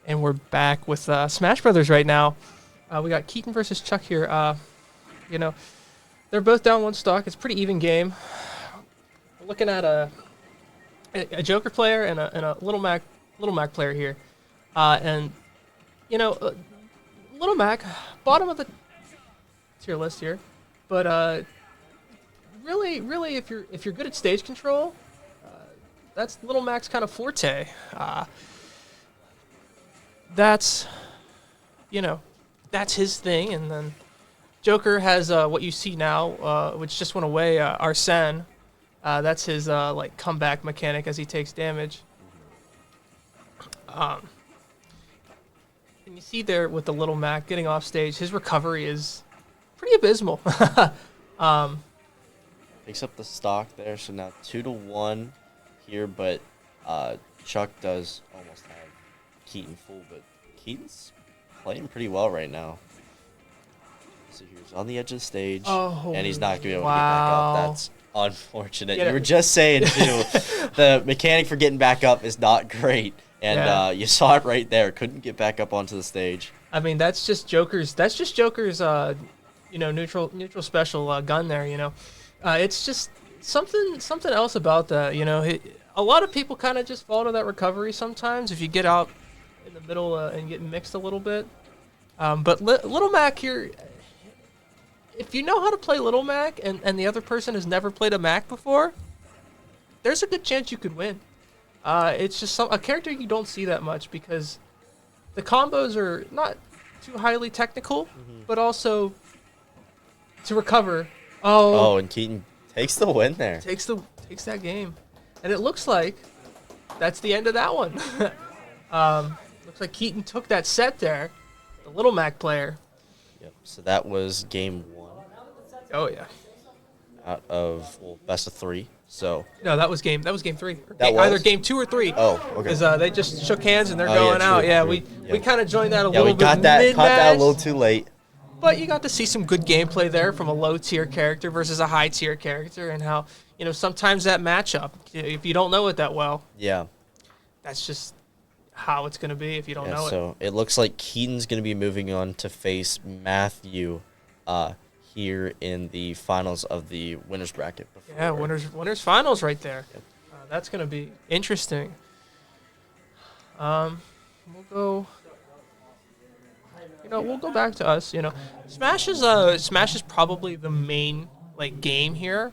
And we're back with Smash Brothers right now. We got Keaton versus Chuck here. You know, they're both down one stock. It's a pretty even game. We're looking at a Joker player and a Little Mac player here. And you know, Little Mac, bottom of the tier list here, but really, if you're good at stage control, that's Little Mac's kind of forte. That's his thing. And then Joker has what you see now, which just went away, Arsene. That's his like comeback mechanic as he takes damage. And you see there with the Little Mac getting off stage, his recovery is pretty abysmal. Picks up the stock there, so now 2-1 here, but Chuck does almost have Keaton full, but Keaton's playing pretty well right now. So he's on the edge of the stage, and he's not going to be able to get back up. That's unfortunate. You were just saying, too, the mechanic for getting back up is not great, and you saw it right there. Couldn't get back up onto the stage. I mean, that's just Joker's neutral special gun there, It's just something else about that, A lot of people kind of just fall to that recovery sometimes if you get out in the middle and get mixed a little bit. But Little Mac here, if you know how to play Little Mac and the other person has never played a Mac before, there's a good chance you could win. It's just a character you don't see that much because the combos are not too highly technical, but also to recover. And Keaton takes the win there. Takes that game. And it looks like that's the end of that one. Looks like Keaton took that set there, the Little Mac player. Yep. So that was game 1. Oh yeah. Out of best of 3. So no, that was game 3. Either game 2 or 3. Oh, okay. Because they just shook hands and they're going out. True, yeah, true. we kind of joined that a little bit. Yeah, we caught that a little too late. But you got to see some good gameplay there from a low-tier character versus a high-tier character, and how sometimes that matchup, if you don't know it that well, that's just how it's going to be if you don't know it. So it looks like Keaton's going to be moving on to face Matthew here in the finals of the winners bracket. Yeah, winners finals right there. Yep. That's going to be interesting. We'll go back to us. Smash is probably the main game here.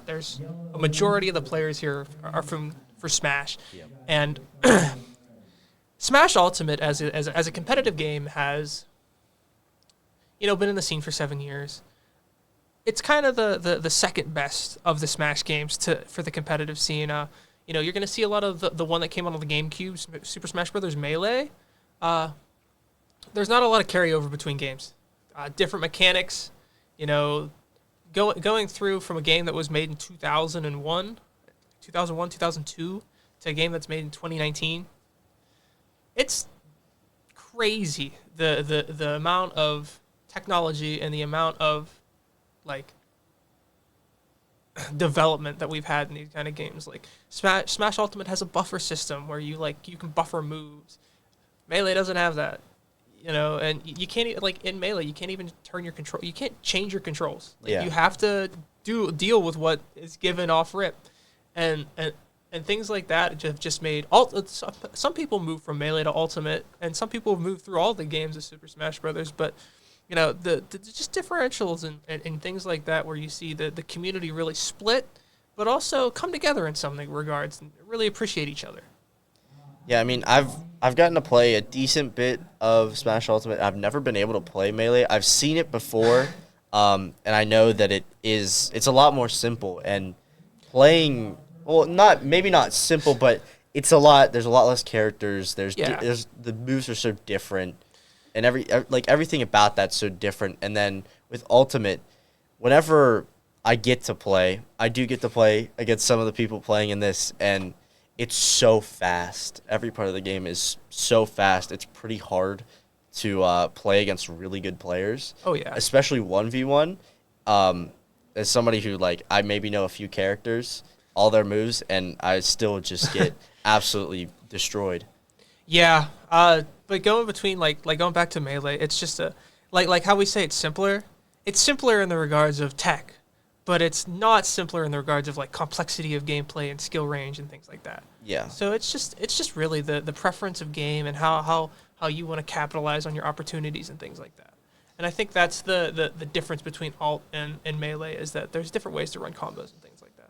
There's a majority of the players here are for Smash, and Smash Ultimate as a competitive game has been in the scene for 7 years. It's kind of the second best of the Smash games for the competitive scene. You're going to see a lot of the one that came out on the GameCube, Super Smash Brothers Melee. There's not a lot of carryover between games. Different mechanics, going through from a game that was made in 2001, 2002, to a game that's made in 2019. It's crazy the amount of technology and the amount of development that we've had in these kind of games. Like Smash Ultimate has a buffer system where you can buffer moves. Melee doesn't have that. And you can't in Melee, you can't even turn your control. You can't change your controls. You have to deal with what is given off rip, and things like that have just made some people move from Melee to Ultimate, and some people have moved through all the games of Super Smash Brothers. But the just differentials and things like that, where you see the community really split, but also come together in some regards and really appreciate each other. Yeah, I mean, I've gotten to play a decent bit of Smash Ultimate. I've never been able to play Melee. I've seen it before, and I know that it's a lot more simple and playing. Well, not maybe not simple, but it's a lot. There's a lot less characters. Yeah. There's the moves are so different, and like everything about that's so different. And then with Ultimate, whenever I get to play, I do get to play against some of the people playing in this, and it's so fast. Every part of the game is so fast. It's pretty hard to play against really good players, Oh yeah. especially 1v1. Um, as somebody who, like, I maybe know a few characters, all their moves, and I still just get absolutely destroyed. Yeah. But going between like going back to Melee, it's just a like how we say it's simpler. It's simpler in the regards of tech, but it's not simpler in the regards of like complexity of gameplay and skill range and things like that. Yeah. So it's just really the preference of game and how you want to capitalize on your opportunities and things like that. And I think that's the difference between alt and melee is that there's different ways to run combos and things like that.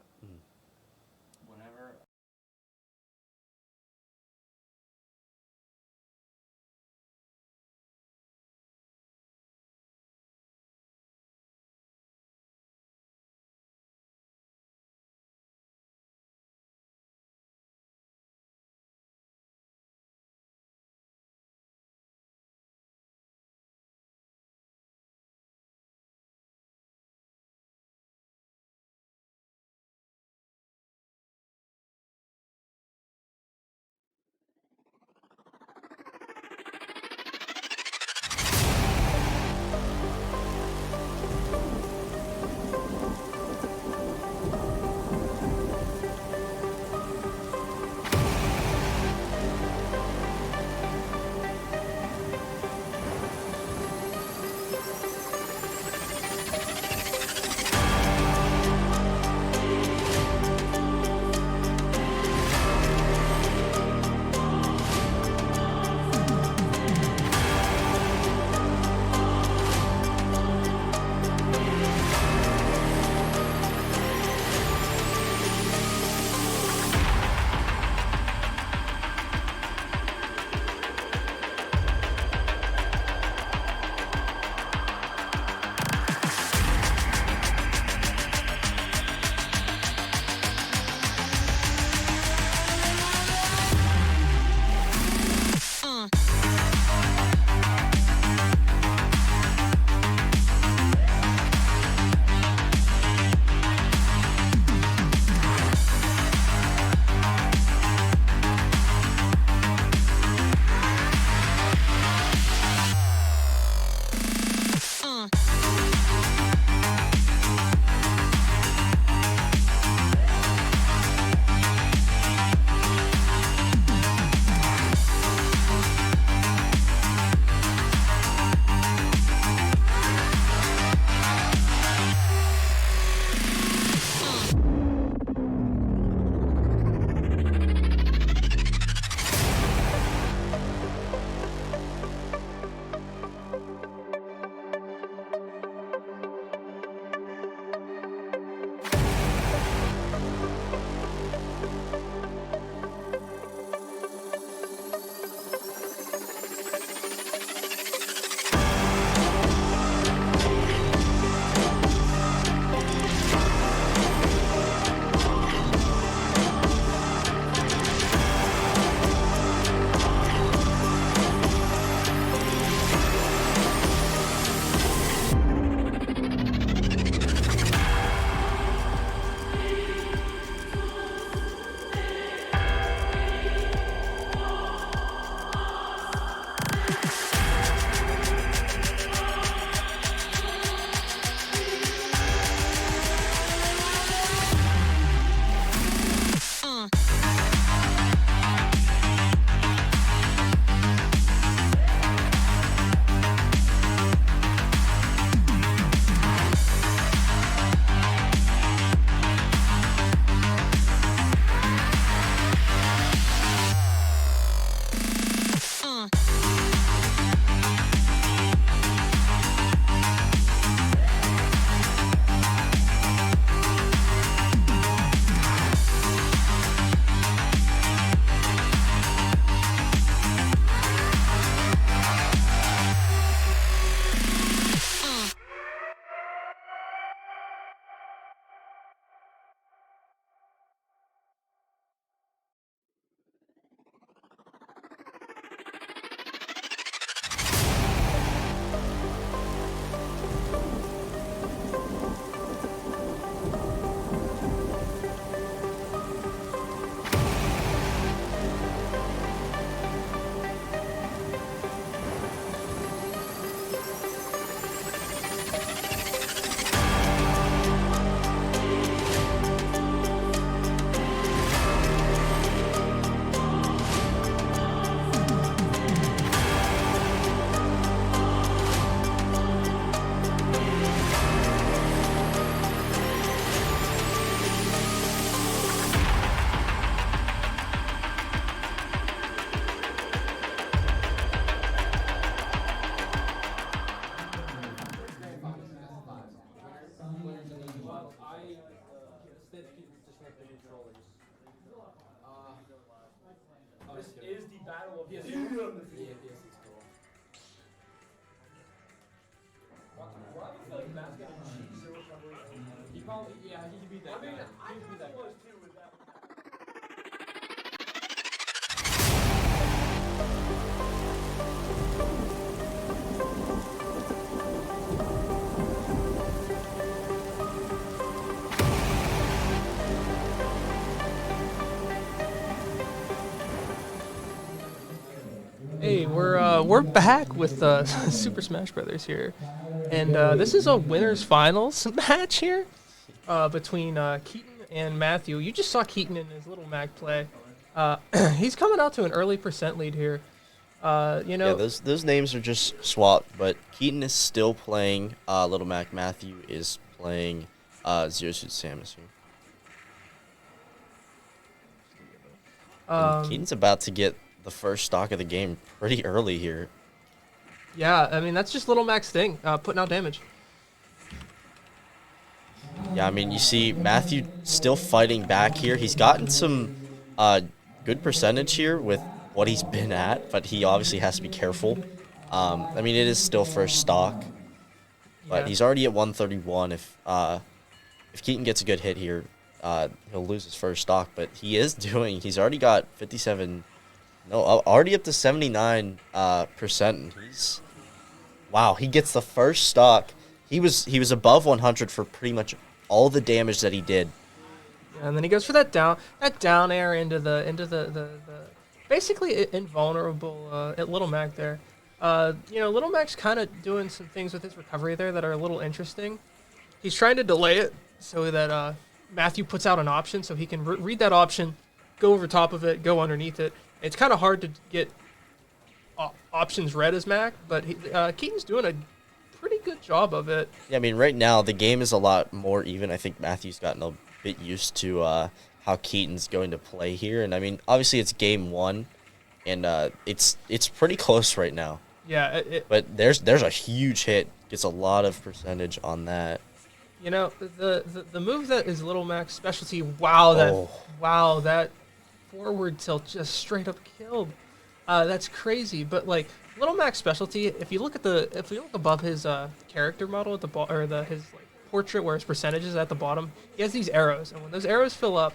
This is the battle of the Well, I feel like Matt's gonna cheat zero recovery. He probably, yeah, he can beat that. I mean, I thought that was too with that. Hey, we're back with Super Smash Brothers here, and this is a winners finals match here between Keaton and Matthew. You just saw Keaton in his Little Mac play. He's coming out to an early percent lead here. You know, Yeah, those names are just swapped, but Keaton is still playing Little Mac. Matthew is playing Zero Suit Samus here. And Keaton's about to get the first stock of the game pretty early here. yeah, I mean that's just Little Mac's thing, putting out damage. Yeah, I mean, you see Matthew still fighting back here. He's gotten some good percentage here with what he's been at, but he obviously has to be careful. I mean, it is still first stock, but Yeah. he's already at 131. If Keaton gets a good hit here, he'll lose his first stock, but he's already got 57, no, already up to 79%. And wow, he gets the first stock. He was above 100 for pretty much all the damage that he did. And then he goes for that down air into the basically invulnerable at Little Mac there. You know, Little Mac's kind of doing some things with his recovery there that are a little interesting. He's trying to delay it so that Matthew puts out an option so he can read that option, go over top of it, go underneath it. It's kind of hard to get options read as Mac, but Keaton's doing a pretty good job of it. Yeah, I mean, right now the game is a lot more even. I think Matthew's gotten a bit used to how Keaton's going to play here, and I mean, obviously it's game one, and it's pretty close right now. Yeah, But there's a huge hit, gets a lot of percentage on that. you know, the move that is Little Mac's specialty. Wow, that forward tilt just straight up killed. That's crazy. But like Little Mac's specialty, if you look above his character model at the his like portrait where his percentage is at the bottom, he has these arrows, and when those arrows fill up,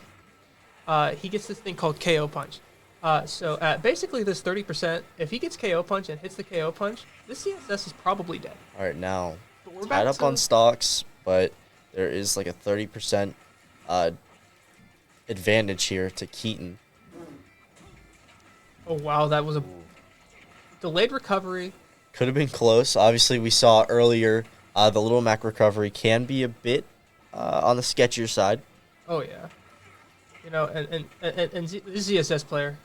he gets this thing called KO punch. So at basically this 30%, if he gets KO punch and hits the KO punch, this CSS is probably dead. All right, now But we're tied back up to on stocks, but there is like a 30% advantage here to Keaton. oh wow, that was a delayed recovery. Could have been close. Obviously, we saw earlier the Little Mac recovery can be a bit on the sketchier side. Oh yeah, you know, and this ZSS player,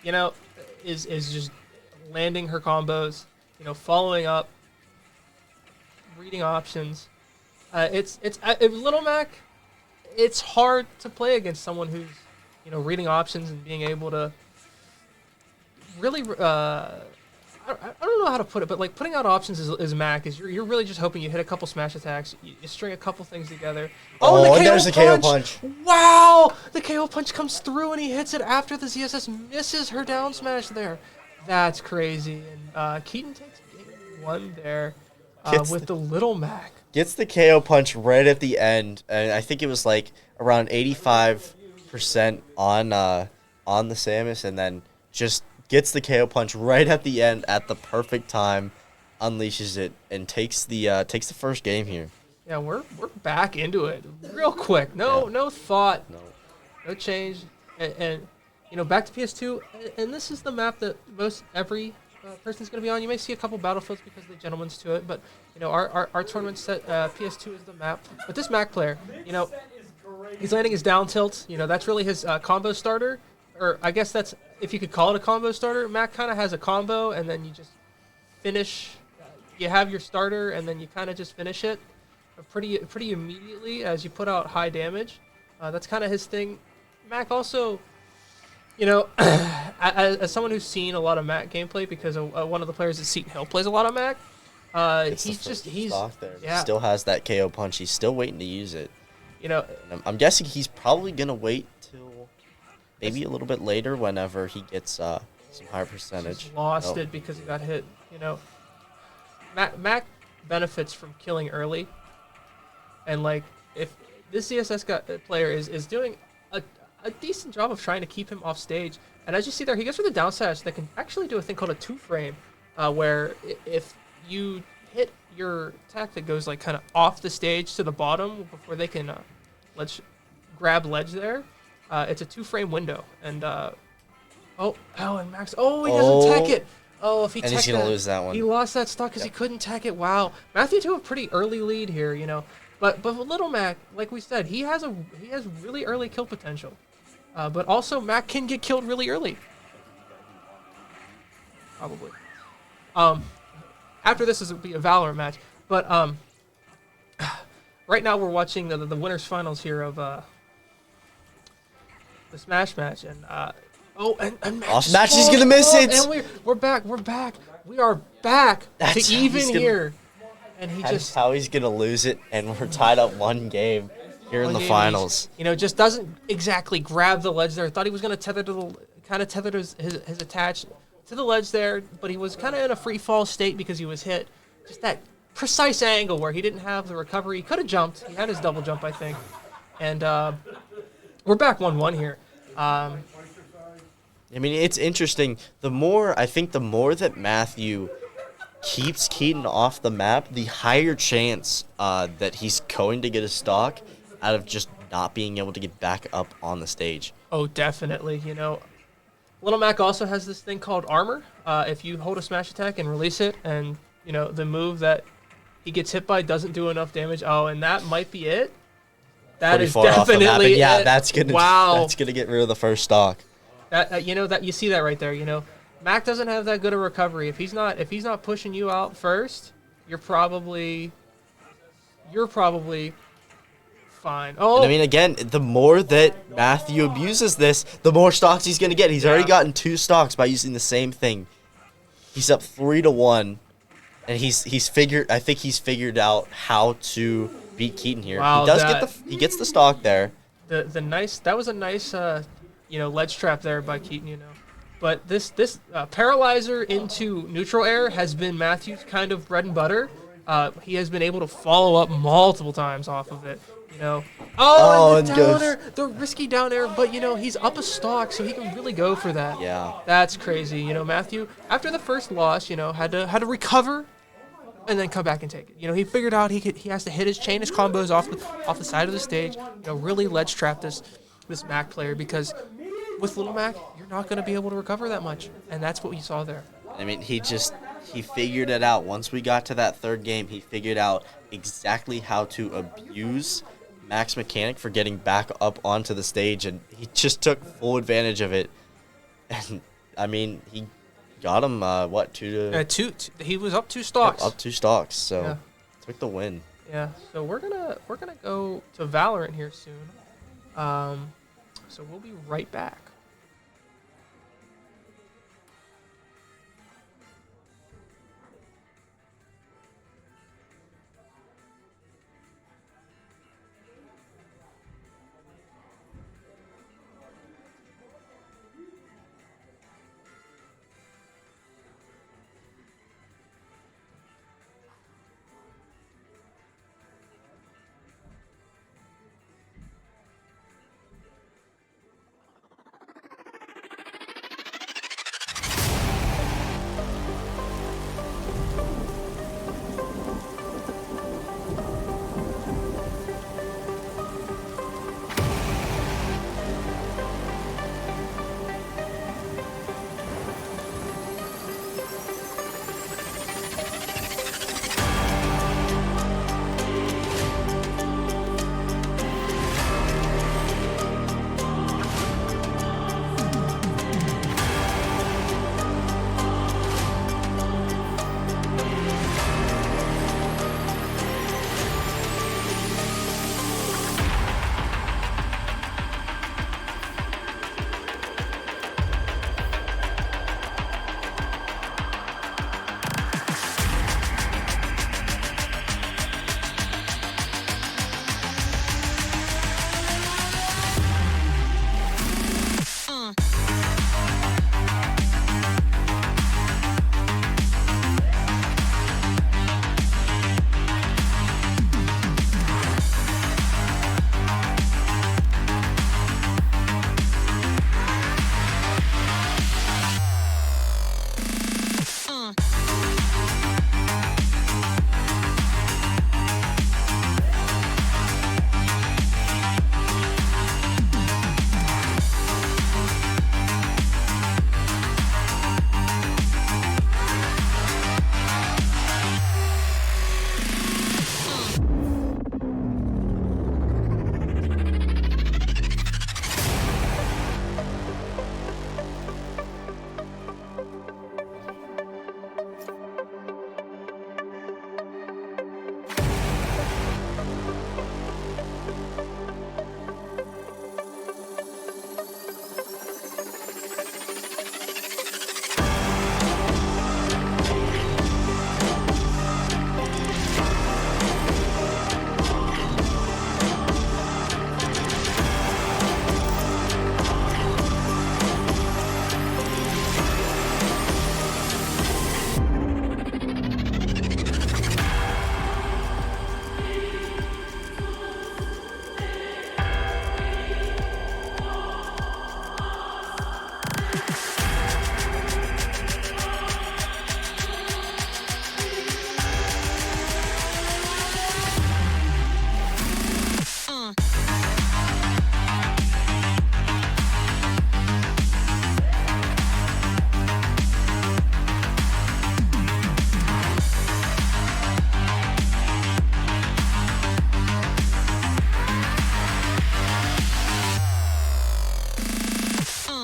you know, is just landing her combos, you know, following up, reading options. It's Little Mac. It's hard to play against someone who's, you know, reading options and being able to really. I don't know how to put it, but like putting out options is Mac is you're really just hoping you hit a couple smash attacks, you string a couple things together. Oh, and there's the KO punch. Wow, the KO punch comes through and he hits it after the ZSS misses her down smash there. That's crazy. And Keaton takes game one there with the Little Mac. Gets the KO punch right at the end, and I think it was like around 85% on the Samus, and then just gets the KO punch right at the end at the perfect time, unleashes it, and takes the first game here. Yeah, we're back into it real quick. No thought, no change, and you know, back to PS2. And this is the map that most every person's going to be on. You may see a couple battlefields because of the gentleman's to it, but you know, our tournament set PS2 is the map. But this Mac player, you know, he's landing his down tilt. You know, that's really his combo starter, or I guess that's, if you could call it a combo starter. Mac kind of has a combo, and then you just finish. You have your starter, and then you kind of just finish it pretty immediately as you put out high damage. That's kind of his thing. Mac also, you know, as someone who's seen a lot of Mac gameplay, because one of the players at Seton Hill plays a lot of Mac. He's Stock there. yeah. Still has that KO punch. He's still waiting to use it. You know, And I'm guessing he's probably gonna wait till maybe a little bit later, whenever he gets some higher percentage. just lost Oh, it because he got hit. You know, Mac benefits from killing early, and like if this player is doing a decent job of trying to keep him off stage, and as you see there, he goes for the down smash that can actually do a thing called a 2-frame, where if you hit your attack that goes like kind of off the stage to the bottom before they can let's grab ledge there, it's a 2-frame window, and and Max, he doesn't tech it. Oh, if he and he's teched gonna that, lose that one. he lost that stock because he couldn't tech it. Wow, Matthew to a pretty early lead here, you know. But with Little Mac, like we said, he has really early kill potential. But also Mac can get killed really early. Probably. After this will be a Valorant match, but right now we're watching the winners finals here of the Smash match, and and Smash is gonna miss it. And we're back. We are back That's to how even he's gonna- here, and he That's just how he's gonna lose it, and we're tied up one game here in the finals. You know, just doesn't exactly grab the ledge there. Thought he was gonna tether his attach to the ledge there, but he was kind of in a free fall state because he was hit. Just that precise angle where he didn't have the recovery. He could have jumped. He had his double jump, I think. And we're back 1-1 here. I mean, it's interesting. The more that Matthew keeps Keaton off the map, the higher chance that he's going to get a stock out of just not being able to get back up on the stage. Oh, definitely. You know, Little Mac also has this thing called armor. If you hold a smash attack and release it, and you know the move that he gets hit by doesn't do enough damage. Oh, and that might be it. That Pretty is far off the map, definitely and yeah, it. that's gonna get rid of the first stock. That you know that you see that right there. You know, Mac doesn't have that good a recovery. If he's not pushing you out first, you're probably fine. Oh, And I mean, again, the more that Matthew abuses this, the more stocks he's gonna get. He's already gotten 2 stocks by using the same thing. He's up 3-1, and he's figured out how to beat Keaton here. Wow, he gets the stock there. That was a nice ledge trap there by Keaton, you know. But this paralyzer into neutral air has been Matthew's kind of bread and butter. He has been able to follow up multiple times off of it, you know. And the down air, the risky down air, but you know he's up a stock, so he can really go for that. Yeah. That's crazy, you know. Matthew, after the first loss, you know, had to recover, and then come back and take it. You know, he figured out he has to hit his combos off the side of the stage. You know, really ledge trap this Mac player, because with Little Mac, you're not going to be able to recover that much, and that's what we saw there. I mean, he figured it out. Once we got to that third game, he figured out exactly how to abuse Mac's mechanic for getting back up onto the stage, and he just took full advantage of it. And I mean, he got him He was up 2 stocks. Up 2 stocks, so Yeah. took the win. Yeah. So we're gonna go to Valorant here soon. So we'll be right back.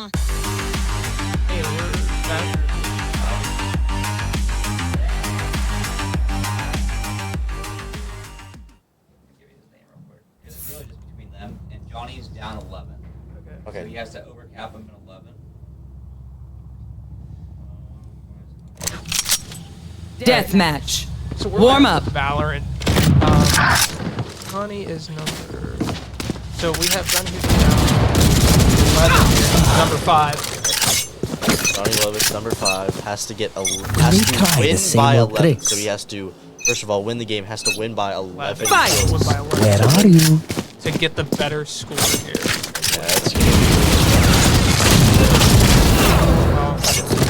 Hey, we're back. Give you his name real quick. It's really just between them, and Johnny's down 11. Okay. So he has to overcap him in 11. Deathmatch. So we're Warm back up. with Valorant. Johnny is number. So we have Johnny who's down 11 here, number 5. Johnny Lovick's number 5 has to win by 11. So he has to, first of all, win the game. Has to win by 11. Fight. kills. Win by 11. Where are you? To get the better score here. Yeah, that's gonna be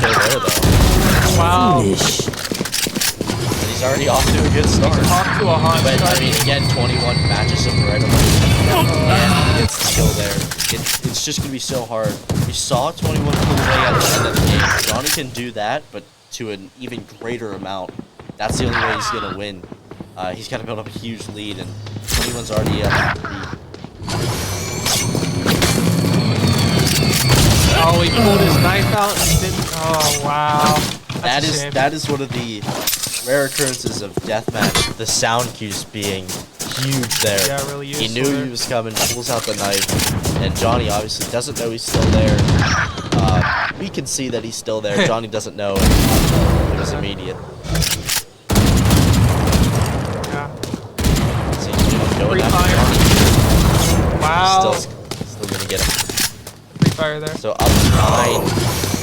kill there though. Wow. Foolish. And he's already off to a good start. Off to a hot But start. I mean, again, 21 matches him right away. And he gets the kill there. It's just gonna be so hard. We saw 21 pull away at the end of the game. Johnny can do that, but to an even greater amount. That's the only way he's gonna win. He's got to build up a huge lead, and 21's already at 3. Oh, he pulled his knife out and didn't. Oh, wow. That's a shame. That is one of the rare occurrences of deathmatch. The sound cues being huge there. Yeah, really He useful knew there. he was coming, pulls out the knife, and Johnny obviously doesn't know he's still there. We can see that he's still there. Johnny doesn't know. It was immediate. Yeah. See, going Free after fire. Johnny. Wow. Still gonna get him. Free fire there. So up 9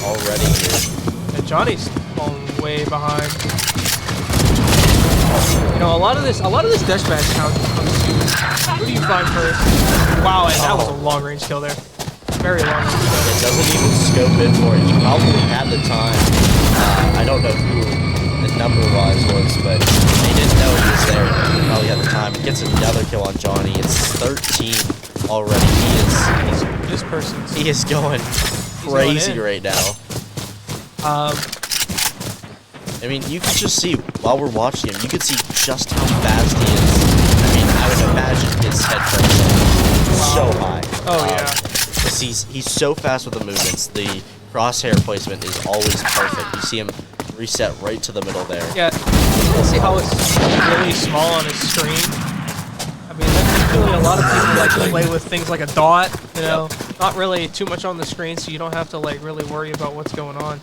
already here. And Johnny's falling way behind. You know, a lot of this deathmatch count comes to who do you find first? Wow, and that was a long range kill there. Very long range kill. It doesn't even scope in for it. He probably had the time. I don't know who the number-wise was, but they didn't know he was there. He probably had the time. He gets another kill on Johnny. It's 13 already. This person's He is going crazy in. right now. I mean, you can just see, while we're watching him, you can see just how fast he is. I mean, I would imagine his head turns are so high. Oh, yeah. Because he's so fast with the movements. The crosshair placement is always perfect. You see him reset right to the middle there. Yeah, you can see how it's really small on his screen. I mean, that's usually a lot of people like to play with things like a dot, you know, not really too much on the screen, so you don't have to like really worry about what's going on.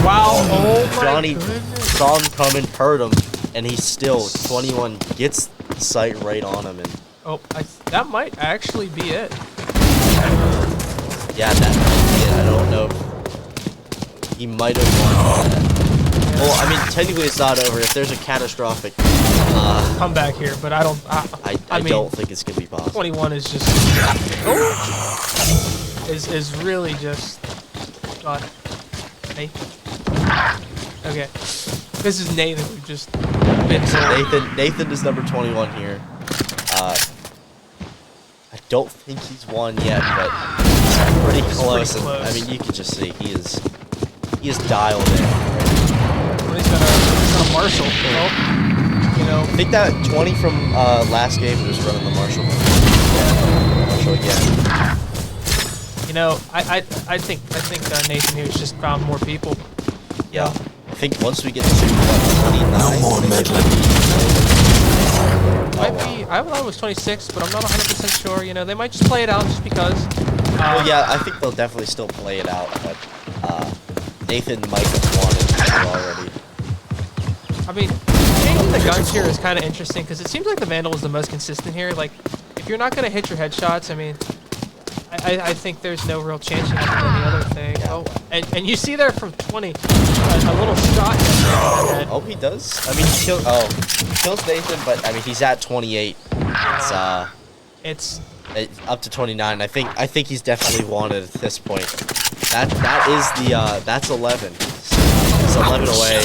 Wow! Oh my Johnny goodness! saw him coming, heard him, and he still 21 gets the sight right on him, and Oh, that might actually be it. yeah, that might be it. I don't know. He might have won that. Well, I mean, technically it's not over. If there's a catastrophic, Come back here, but I don't. I mean, don't think it's gonna be possible. 21 is just is really just. God. Hey. Okay. This is Nathan who just been Nathan is number 21 here. I don't think he's won yet, but he's pretty close. And, I mean, you can just see he is dialed in. He's got a Marshall. You know. I think that 20 from last game was running the Marshall. Marshall again. You know, I think Nathan here's just found more people. Yeah. I think once we get to what, 29, No more meddling. Might be. I thought it was 26, but I'm not 100% sure. You know, they might just play it out just because. Well, yeah, I think they'll definitely still play it out, but Nathan might have won it already. I mean, changing the guns here is kind of interesting because it seems like the Vandal is the most consistent here. Like, if you're not gonna hit your headshots, I mean, I think there's no real chance you have any other thing. Yeah. Oh, and you see there from 20, a little shot. Oh, he does? I mean, he kills Nathan, but I mean, he's at 28. It's Up to 29. I think he's definitely won it at this point. That is the that's 11. He's 11 away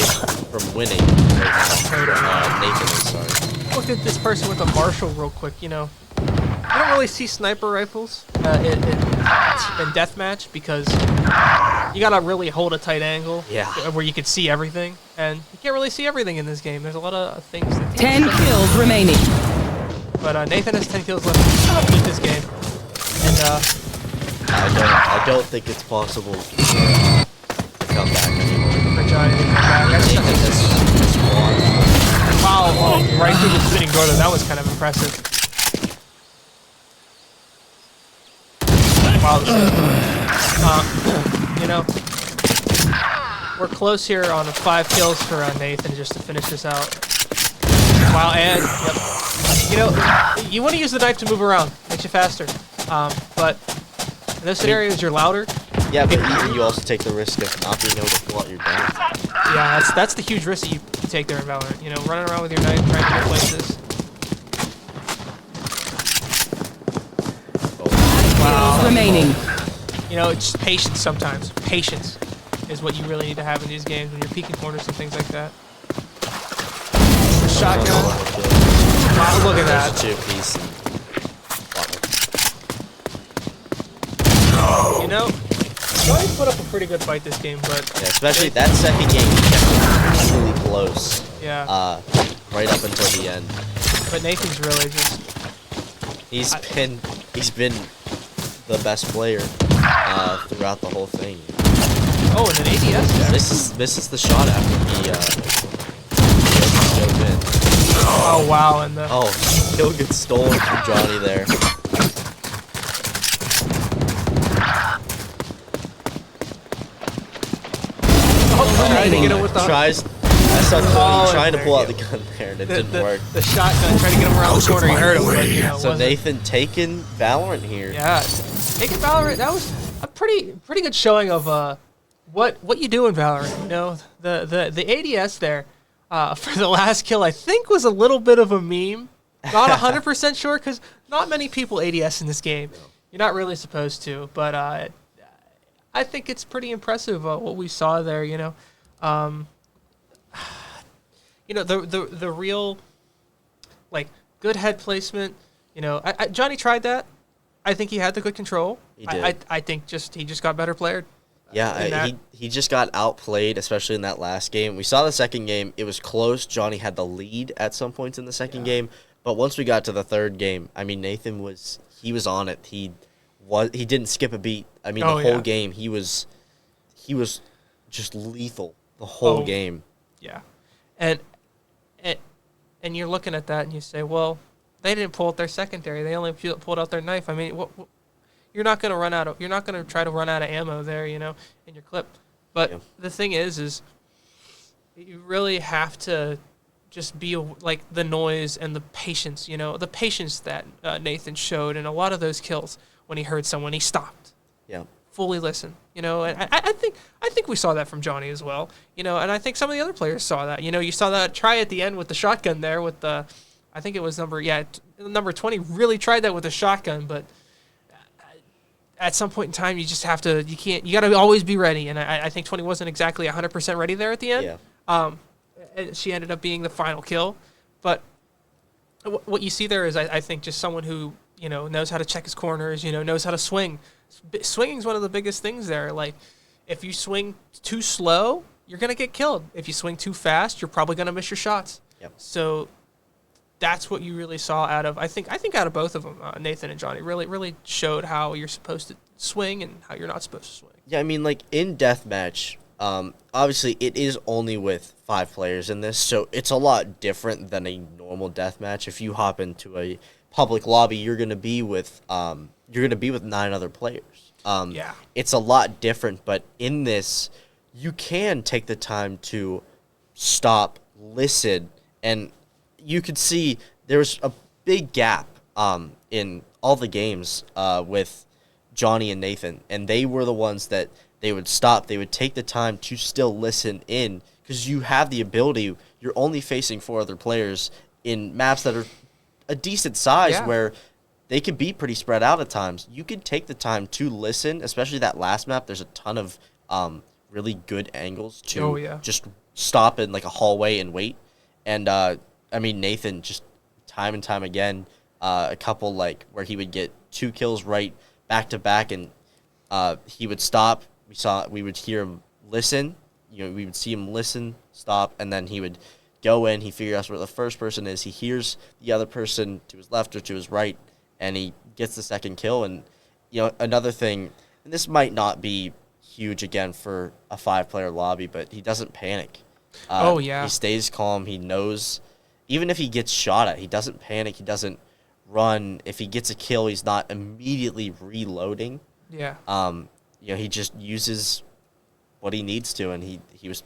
from winning right now. Nathan is sorry. look at this person with a Marshall real quick. You know, I don't really see sniper rifles in deathmatch because you gotta really hold a tight angle. Yeah. Where you could see everything, and you can't really see everything in this game. There's a lot of things. That 10 kills remaining. But Nathan has 10 kills left in this game, and I don't think it's possible to come back anymore. For Johnny to come back. I think this one. Wow, oh, right through the spinning door though. That was kind of impressive. Wow. You know, we're close here on 5 kills for Nathan just to finish this out. Wow, and yep. You know, you want to use the knife to move around, makes you faster. But in those scenarios, you're louder. Yeah, but you also take the risk of not being able to pull out your gun. Yeah, that's the huge risk that you take there in Valorant. You know, running around with your knife, trying to get places. Kills remaining. You know, it's just patience sometimes. Patience is what you really need to have in these games when you're peeking corners and things like that. Shotgun. Wow, look at that. Two-piece. You know, Johnny put up a pretty good fight this game, but Yeah, especially that second game, he kept it really close. yeah. Right up until the end. But Nathan's really just He's been the best player throughout the whole thing. oh, and an ADS. Yeah, this is the shot after he dove in. Oh wow, and the Oh, kill gets stolen from Johnny there. trying to get him with the Tries. I saw Tony trying to there pull you out the go. gun there and it didn't work. the shotgun, trying to get him around the corner. He heard him, but you know, So wasn't- Nathan taking Valorant here. Yeah, taking Valorant. That was a pretty good showing of what you do in Valorant. You know, the ADS there for the last kill, I think was a little bit of a meme. Not 100% sure because not many people ADS in this game. You're not really supposed to, but I think it's pretty impressive what we saw there. You know, the real like good head placement. You know, Johnny tried that. I think he had the good control. He did. I think he just got better player. Yeah, he just got outplayed, especially in that last game. We saw the second game; it was close. Johnny had the lead at some points in the second game, but once we got to the third game, I mean, Nathan was on it. He didn't skip a beat. I mean, the whole game he was just lethal the whole game. Yeah, and you're looking at that and you say, well, they didn't pull out their secondary. They only pulled out their knife. I mean, you're not going to try to run out of ammo there, you know, in your clip. But the thing is you really have to just be like the noise and the patience, you know, the patience that Nathan showed in a lot of those kills when he heard someone, he stopped. Yeah. Fully listen, you know, and I think we saw that from Johnny as well, you know, and I think some of the other players saw that. You know, you saw that try at the end with the shotgun there with the, I think it was number 20 really tried that with a shotgun, but at some point in time, you got to always be ready. And I think 20 wasn't exactly 100% ready there at the end. Yeah. And she ended up being the final kill. But what you see there is, I think, just someone who, you know, knows how to check his corners, you know, knows how to swing. Swinging is one of the biggest things there. Like, if you swing too slow, you're going to get killed. If you swing too fast, you're probably going to miss your shots. Yep. So that's what you really saw out of, I think out of both of them, Nathan and Johnny, really showed how you're supposed to swing and how you're not supposed to swing. Yeah, I mean, like, in deathmatch, obviously it is only with 5 players in this, so it's a lot different than a normal deathmatch. If you hop into a public lobby, you're gonna be with 9 other players. It's a lot different, but in this, you can take the time to stop, listen, and you could see there was a big gap in all the games with Johnny and Nathan, and they were the ones that they would stop. They would take the time to still listen in because you have the ability. You're only facing 4 other players in maps that are a decent size where they can be pretty spread out at times. You can take the time to listen, especially that last map. There's a ton of really good angles to just stop in like a hallway and wait. And I mean, Nathan just time and time again, a couple like where he would get 2 kills right back to back, and he would stop. We would hear him listen. You know, we would see him listen, stop, and then he would go in. He figures out where the first person is. He hears the other person to his left or to his right, and he gets the second kill. And you know, another thing, and this might not be huge again for a 5-player lobby, but he doesn't panic. Oh, yeah. He stays calm. He knows, even if he gets shot at, he doesn't panic. He doesn't run. If he gets a kill, he's not immediately reloading. Yeah. He just uses what he needs to, and he was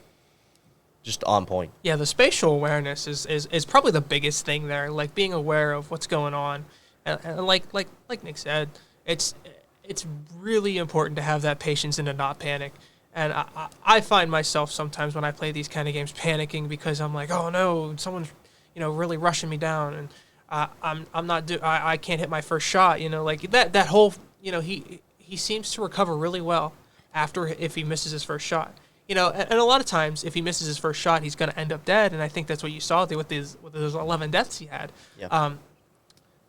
just on point. Yeah, the spatial awareness is probably the biggest thing there. Like being aware of what's going on, and like Nick said, it's really important to have that patience and to not panic. And I find myself sometimes when I play these kind of games panicking because I'm like, oh no, someone's really rushing me down, and I can't hit my first shot. Like that whole he seems to recover really well after if he misses his first shot. And a lot of times, if he misses his first shot, he's going to end up dead. And I think that's what you saw with those 11 deaths he had. Yep.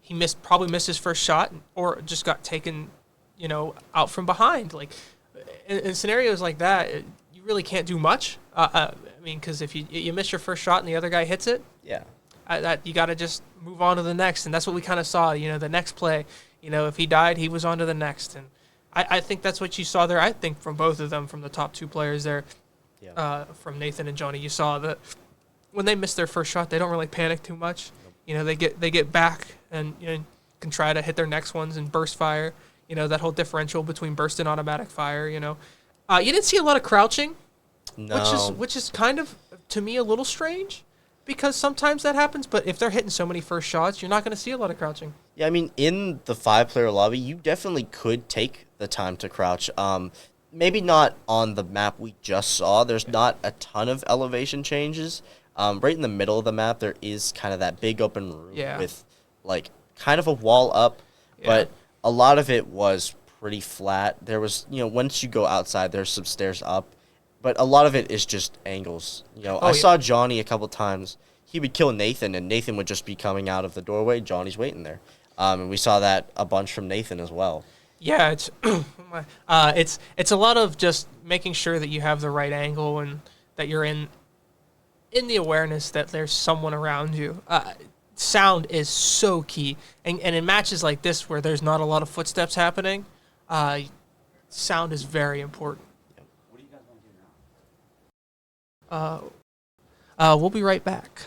He probably missed his first shot, or just got taken, out from behind. Like in scenarios like that, you really can't do much. I mean, because if you miss your first shot and the other guy hits it, Yeah. that you got to just move on to the next. And that's what we kind of saw. The next play, if he died, he was on to the next. And I think that's what you saw there. I think from both of them, from the top 2 players there, from Nathan and Johnny, you saw that when they miss their first shot, they don't really panic too much. Nope. They get back and can try to hit their next ones and burst fire. That whole differential between burst and automatic fire. You didn't see a lot of crouching, No. which is kind of to me a little strange, because sometimes that happens. But if they're hitting so many first shots, you're not going to see a lot of crouching. Yeah, I mean, in the 5-player lobby, you definitely could take the time to crouch. Maybe not on the map we just saw. There's not a ton of elevation changes. Right in the middle of the map, there is kind of that big open room with, like, kind of a wall up. Yeah. But a lot of it was pretty flat. There was, once you go outside, there's some stairs up. But a lot of it is just angles. I saw Johnny a couple times. He would kill Nathan, and Nathan would just be coming out of the doorway. Johnny's waiting there. And we saw that a bunch from Nathan as well. Yeah, it's a lot of just making sure that you have the right angle and that you're in the awareness that there's someone around you. Sound is so key, and in matches like this where there's not a lot of footsteps happening, sound is very important. What do you guys want to do now? We'll be right back.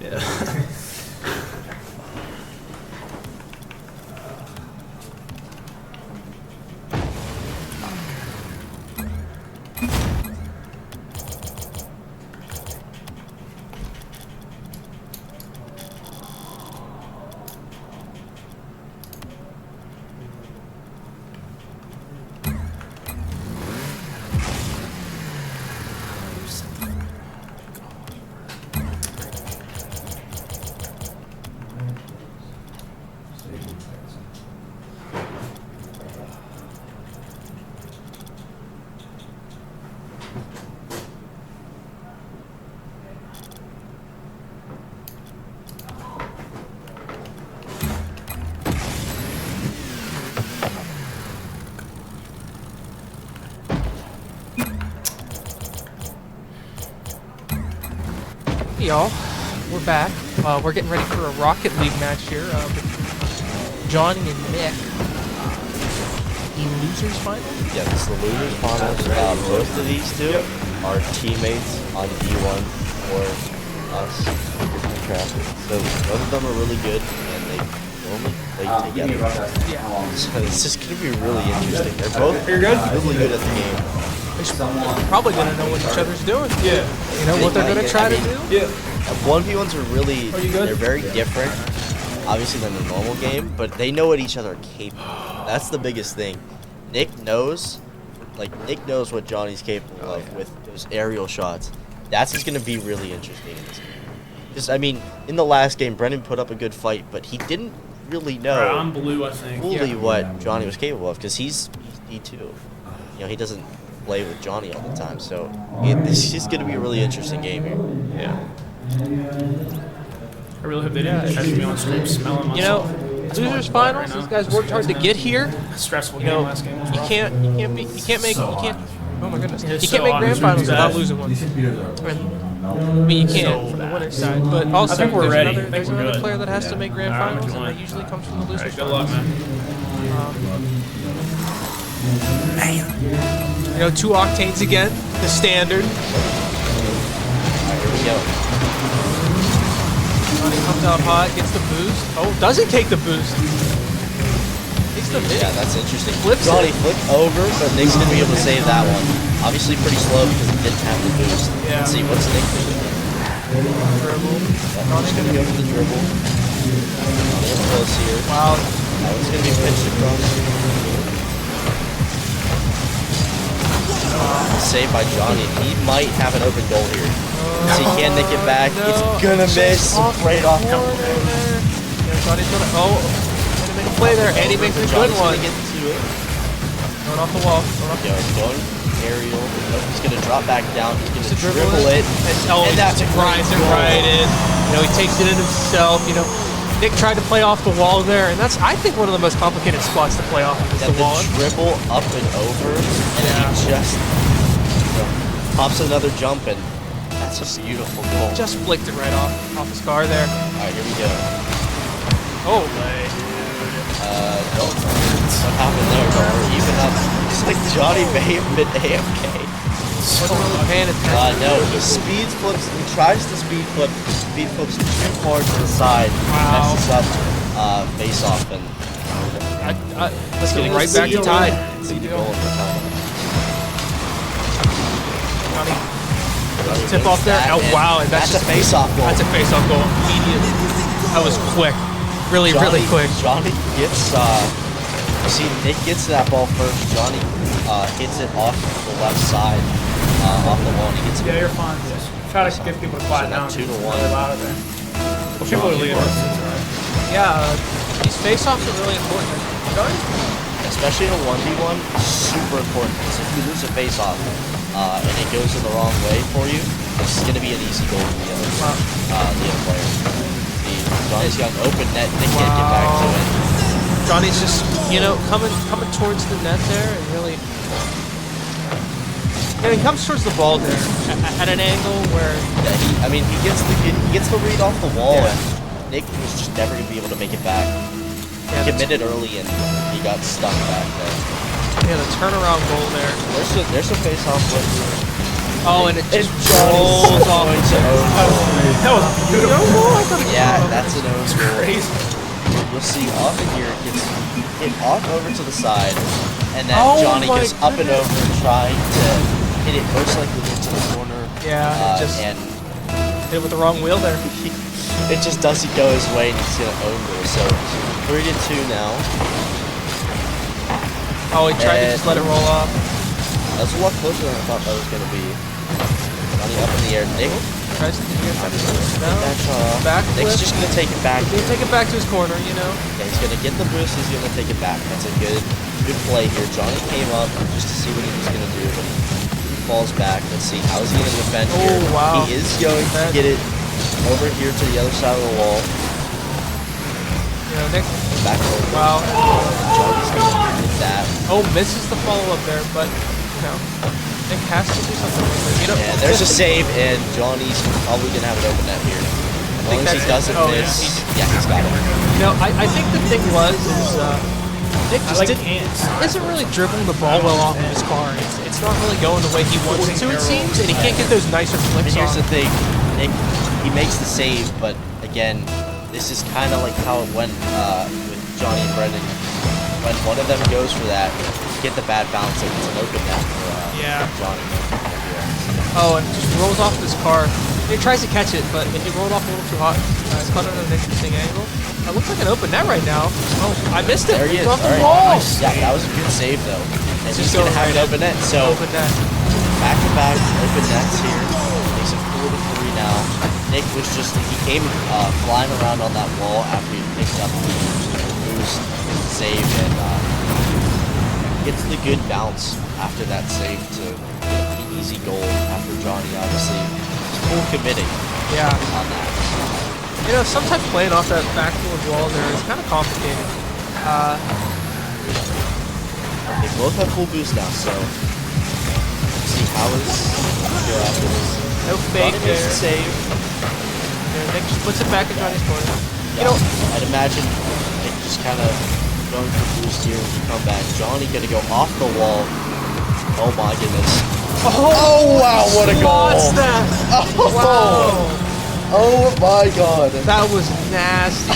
Yeah. Hey y'all, we're back. We're getting ready for a Rocket League match here with Johnny and Nick. The losers final? Yeah, this is the losers finals. Both of these two are teammates on D1 for us. So both of them are really good, and they normally play together. Yeah. So it's just gonna be really interesting. They're both really good at the game. They're probably gonna know what each other's doing. Yeah. You know what they're gonna try to do? Yeah. 1v1s are really, Are you good? they're very different, obviously, than the normal game, but they know what each other are capable of. That's the biggest thing. Nick knows what Johnny's capable of with those aerial shots. That's just going to be really interesting in this game. Because, I mean, in the last game, Brendan put up a good fight, but he didn't really know I'm blue, I think. fully what Johnny was capable of, because he's D2. You know, he doesn't play with Johnny all the time, so this is going to be a really interesting game here. Yeah. I really hope they didn't catch me on stream smelling myself. You know, That's my losers thought finals. right These now. guys worked hard to get here. Stressful You game know, last game was you rough. can't make. Oh my goodness, It's you so can't make grand obvious finals who's without bad. losing one. I mean, you can't from the winner's side, but also I think we're there's ready. another, I think there's we're another good. player that has to make grand All right, finals, come and on. that usually comes from the All losers right, good luck, finals. man. You know, 2 octanes again, the standard. Alright, here we go. Johnny comes out hot, gets the boost. Oh, doesn't take the boost. Takes the Yeah, that's interesting. Flips Johnny it. flipped over, but Nick's going to be able to save that one. Obviously pretty slow because he didn't have the boost. Yeah. Let's see, what's Nick doing? dribble. Johnny's going to go for the dribble. Johnny's close here. Wow. That one's going to be pitched across. Saved by Johnny. He might have an open goal here. So he can nick it back. No, It's gonna miss right off. corner there. Yeah, Johnny's gonna make a play there, and he makes a good Johnny's one. gonna get to it. Going off the wall. Going off the Going aerial. Nope, he's gonna drop back down. He's to gonna dribble it. And that's a great grinds it goal. right in. You know, he takes it in himself. You know, Nick tried to play off the wall there, and that's, I think, one of the most complicated spots to play off is Yeah, the wall. the dribble up and over, and then he just pops another jump, and that's a beautiful goal. Just flicked it right off his car there. All right, here we go. Oh, man. Nope. What happened there? We're even up. It's like Johnny may have been AFK. Wasn't really paying attention. No, he speed flips. He tries to speed flip. Speed flips too far to the side. Wow. Messes up face off, and Let's get right back to tied. see the goal in the time. Tip off there. Oh, wow. And That's a just face off goal. That's a face-off goal. Immediately. That was quick. Really quick. Johnny gets. See, Nick gets that ball first. Johnny hits it off the left side, off the wall, and he gets it. Yeah, you're fine. Just try to get people to quiet down. 2-1. Really loud out there. Well, people are leaving. Yeah, these face-offs are really important. Especially in a 1v1, super important. Because if you lose a face-off and it goes in the wrong way for you, it's going to be an easy goal for the other player. See, Johnny's got an open net. Nick can't get back to it. Johnny's just, you know, coming towards the net there and really. And he comes towards the ball there at an angle where. Yeah, he gets the read off the wall, and Nick was just never going to be able to make it back. Yeah, He committed early, and he got stuck back there. Yeah, the turnaround goal there. There's a face-off with Oh, and it just Johnny's rolls off. going to That was beautiful. Yeah, that's an own goal. Crazy. You'll see often here it gets hit off over to the side, and then Oh Johnny my goes up and goodness. over trying to hit it most likely into the corner. Yeah, it just and hit it with the wrong wheel there. it just doesn't go his way, and he's gonna own goal. So 3-2 now. Oh, he tried to just let it roll off. That was a lot closer than I thought that was gonna be. Johnny up in the air. Nick Tries to get back that shot off. Back Nick's flip. just gonna take it back. He's gonna take it back to his corner, you know. Yeah, he's gonna get the boost. He's gonna take it back. That's a good play here. Johnny came up just to see what he was gonna do, but he falls back. Let's see how is he gonna defend here. Oh, wow. He is going to get it over here to the other side of the wall. You know, Nick. Back over. Wow. Johnny's gonna get that. Oh, misses the follow up there, but you know, Nick has to do something with it. You know, Yeah, there's a save, and Johnny's probably gonna have an open net here. As long as he that's- doesn't oh, yeah. miss, yeah, he's got it. You know, I think the thing is Nick I just like didn't, hands. isn't really dribbling the ball well off of his car. It's not really going the way he wants it to, it seems, and he can't get those nicer And flips here's on. the thing, Nick, he makes the save, but again, this is kind of like how it went with Johnny and Brendan. When one of them goes for that, you get the bad bounce, and it's an open net for Yeah. Johnny. Oh, and just rolls off his car. He tries to catch it, but it rolled off a little too hot. It's caught at an interesting angle. It looks like an open net right now. Oh, I missed it. There he is. It's off All the right. wall. Yeah, that was a good save though. And It's he's just gonna going have right an in. open net. So Open net. back to back open nets here. Makes it 4-3 now. Nick was just he came flying around on that wall after he picked up the boost save and gets the good bounce after that save to get the easy goal after Johnny obviously is full committing Yeah. on that. You know, sometimes playing off that backboard wall there is kind of complicated. They both have full boost now, so let's see how is go after this. No fake Johnny makes there. the save. Yeah, Nick just puts it back in Johnny's corner. You know, I'd imagine Nick just kind of going for boost here as we come back. Johnny gonna go off the wall. Oh my goodness. Oh wow, what a goal! What's that? Oh, Wow. oh my god. That was nasty.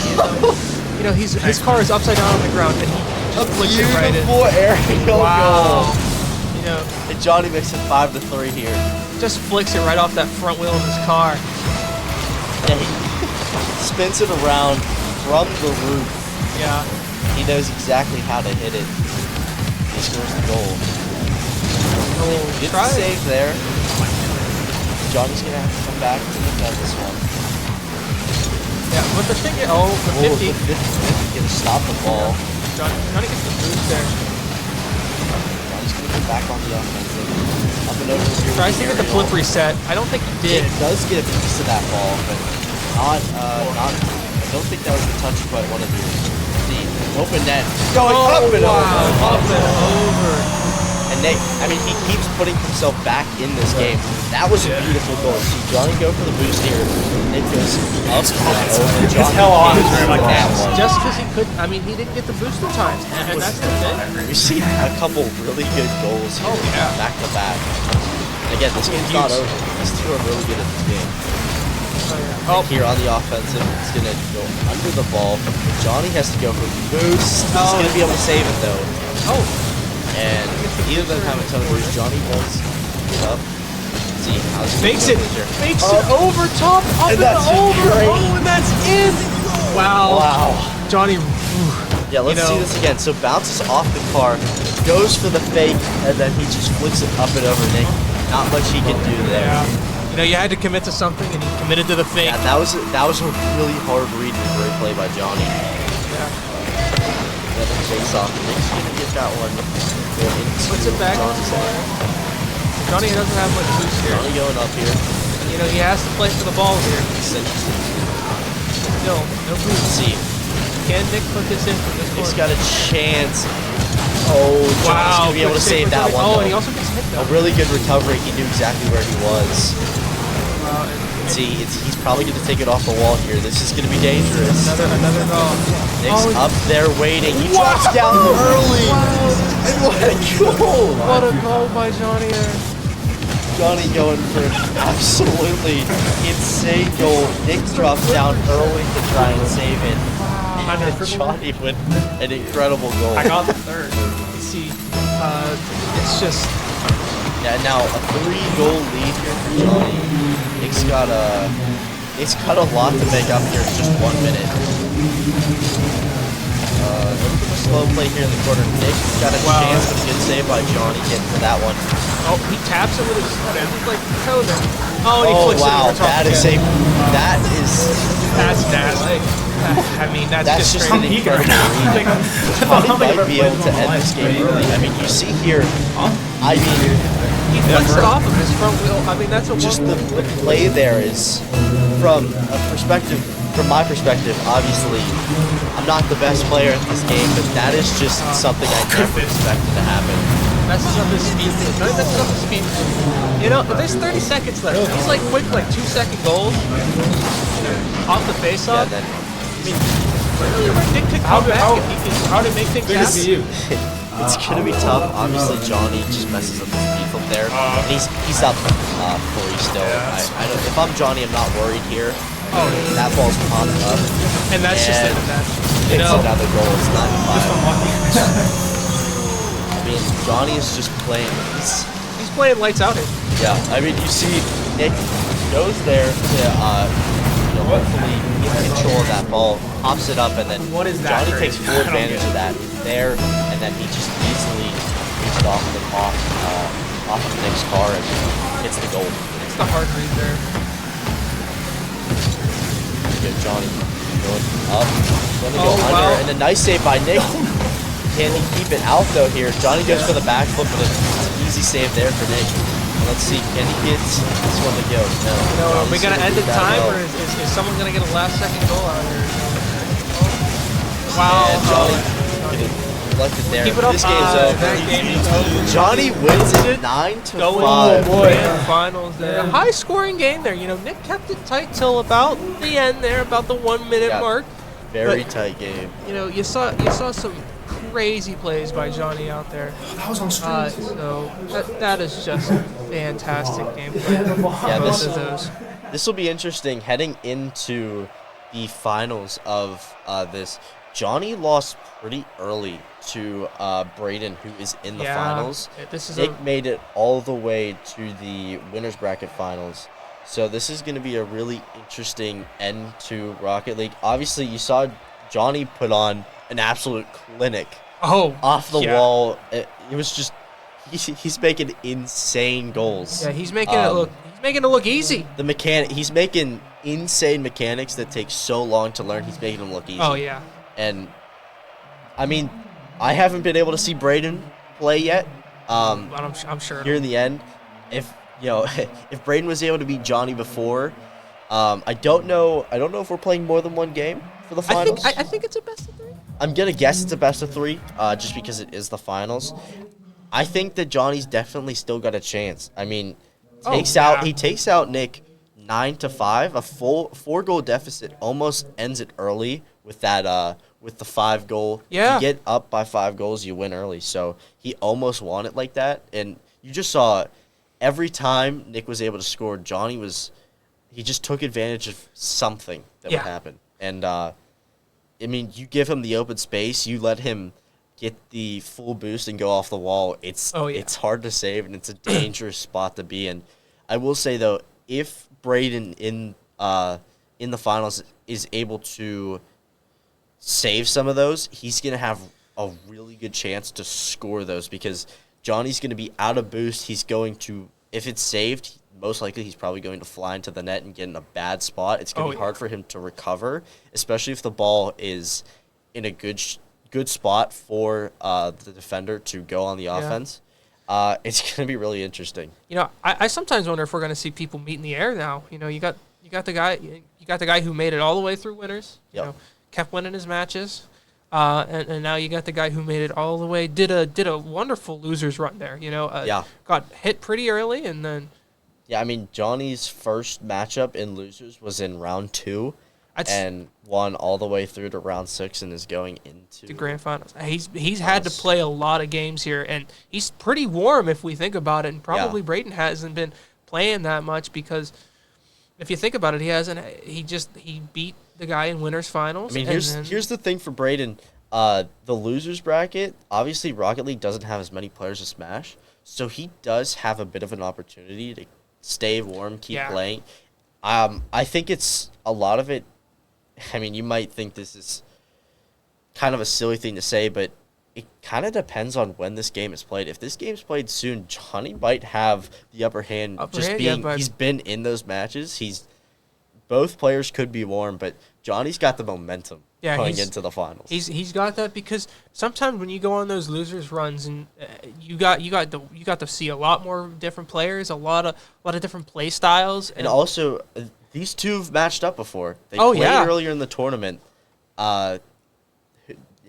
You know, his car is upside down on the ground, and he just flicks it right in. Beautiful aerial Wow. goal. You know, And Johnny makes it 5-3 here. just flicks it right off that front wheel of his car. Yeah, he spins it around from the roof. Yeah. He knows exactly how to hit it. He scores the goal. Oh, Good try it. save there. Johnny's gonna have to come back to defend this one. Yeah, but the thing is, oh, the 50. 50. Gonna stop the ball. Johnny gets the boost there. Johnny's gonna get back on the offensive. Up and over here. Tries to get the flip reset. I don't think he did. It does get a piece of that ball, but not. I don't think that was the touch quite one of the open net. Going up and wow. over. Up and over. And Nick, I mean, he keeps putting himself back in this game. That was a beautiful goal. See Johnny go for the boost here. Nick goes up and over. Johnny hell on gets his like that that. one. Just because he couldn't, I mean, he didn't get the boost in time. And that's the thing. We see a couple really good goals here, yeah. back to back. And again, this game's not over. These two are really good at this game. Oh, Here on the offensive, it's gonna go under the ball. Johnny has to go for the boost. He's gonna be able to save it though. oh. And either of them have a ton of boost. Johnny does get up. Let's see how's he Makes gonna it, go here. makes it over top, up and, that's over. great. Oh, and that's in. Wow. Wow. Johnny, Yeah, let's You know- see this again. So bounces off the car, goes for the fake, and then he just flicks it up and over. Nick, not much he can do there. yeah. You know, you had to commit to something, and he committed to the fake. Yeah, that was a really hard read and great play by Johnny. Yeah. Another face off. Nick's gonna get that one. Puts it back. Johnny's head. Johnny doesn't have much boost here. Johnny going up here. You know, he has to play for the ball here. It's interesting. Still, no Let's boost. see. Can Nick put this in from this Nick's corner? got a chance. Oh, Johnny's gonna be able to save that one. Oh, though. and he also gets hit A though. really good recovery. He knew exactly where he was. And See, he's probably going to take it off the wall here. This is going to be dangerous. another goal. Nick's Oh, up there waiting. He drops down early. And what a goal! What a goal by Johnny there. Johnny going for an absolutely insane goal. Nick drops down early to try and save it. And Johnny with an incredible goal. I got the third. You see, it's just Yeah, now a 3-goal lead here for Johnny. Nick's got a lot to make up here in just 1 minute. A little bit of slow play here in the corner. Nick got a chance, but a good save by Johnny getting to that one. oh, he taps it with his foot. It's like toe there. Oh, and he Oh flicks wow, it over top that again. is That's nasty. I mean, that's just straight. an incredible read. Johnny might be able to end this game early. I mean, you see here, I mean, He flicks it off of his front wheel. I mean, that's a just one. the play there is from my perspective, obviously, I'm not the best player at this game, but that is just something I never expected to happen. Messes up his speed. No, he messes up his speed. You know, there's 30 seconds left. He's like quick, like 2-second goals off the Yeah, face-off. then Really, Nick could come back if he can try to make things Good to happen. see you. it's gonna be tough. Obviously, Johnny just messes up his speed from there. And he's up 3 still. I don't, if I'm Johnny, I'm not worried here. Oh, That ball's popped up. and that's just And it. You It's know, another goal. It's 9-5. I mean, Johnny is just playing. he's playing lights out here. Yeah, I mean, you see Nick goes there to, hopefully get control of that ball, pops it up, and then What is that Johnny crazy? takes full I don't advantage get of that. He's there, and then he just easily reaches it off of Nick's car and hits the goal. It's the hard read there. Good Johnny going up, gonna go Oh, under, wow. and a nice save by Nick. Can he keep it out though here? Johnny goes for the backflip, but it's an easy save there for Nick. Let's see, can he get this one to go? No. No, are we Johnny's gonna end do in that time, well. or is someone gonna get a last-second goal out here? Wow. And Johnny left it there. Keep it up. This game's over. That game is over. Johnny wins it 9-5. Going to grand finals there. A high-scoring game there. You know, Nick kept it tight till about the end there, about the 1-minute Yeah. mark. Very But- tight game. You know, you saw some crazy plays by Johnny out there. That was on stream. So that is just fantastic gameplay. Yeah, Both of those. This will be interesting heading into the finals of this. Johnny lost pretty early to Braden, who is in the finals. This is Nick made it all the way to the winners bracket finals. So this is going to be a really interesting end to Rocket League. Obviously, you saw Johnny put on an absolute clinic off the yeah. wall. It was just he's making insane goals. Yeah, he's making it look. He's making it look easy. He's making insane mechanics that take so long to learn. He's making them look easy. Oh yeah. And I mean, I haven't been able to see Braden play yet. But I'm sure. Here in the end, if if Braden was able to beat Johnny before, I don't know if we're playing more than one game for the finals. I think it's a best of 3. I'm gonna guess it's a best of 3, just because it is the finals. I think that Johnny's definitely still got a chance. I mean, he takes out Nick 9-5. A full 4-goal deficit almost ends it early with that with the 5-goal. Yeah. You get up by 5 goals, you win early. So he almost won it like that, and you just saw every time Nick was able to score, Johnny he just took advantage of something that would happen. And I mean, you give him the open space, you let him get the full boost and go off the wall. It's hard to save, and it's a dangerous spot to be in. I will say though, if Braden in the finals is able to save some of those, he's gonna have a really good chance to score those, because Johnny's gonna be out of boost. He's going to, if it's saved, most likely he's probably going to fly into the net and get in a bad spot. It's going to be hard for him to recover, especially if the ball is in a good spot for the defender to go on the offense. It's going to be really interesting. You know, I sometimes wonder if we're going to see people meet in the air now. You know, you got the guy who made it all the way through winners. You know, kept winning his matches. And now you got the guy who made it all the way. Did a wonderful losers run there. You know, got hit pretty early, and then. Yeah, I mean, Johnny's first matchup in losers was in round 2, and won all the way through to round 6, and is going into the grand finals. He's had to play a lot of games here, and he's pretty warm if we think about it. And probably Braden hasn't been playing that much because if you think about it, he beat the guy in winners finals. I mean, and here's the thing for Braden. The losers bracket, obviously Rocket League doesn't have as many players as Smash, so he does have a bit of an opportunity to stay warm, keep playing. I think it's a lot of it. I mean, you might think this is kind of a silly thing to say, but it kind of depends on when this game is played. If this game's played soon, Johnny might have the upper hand. He's been in those matches. Both players could be warm, but Johnny's got the momentum going into the finals. He's got that because sometimes when you go on those losers runs and you got to see a lot more different players, a lot of different play styles, and also these two have matched up before. They played earlier in the tournament.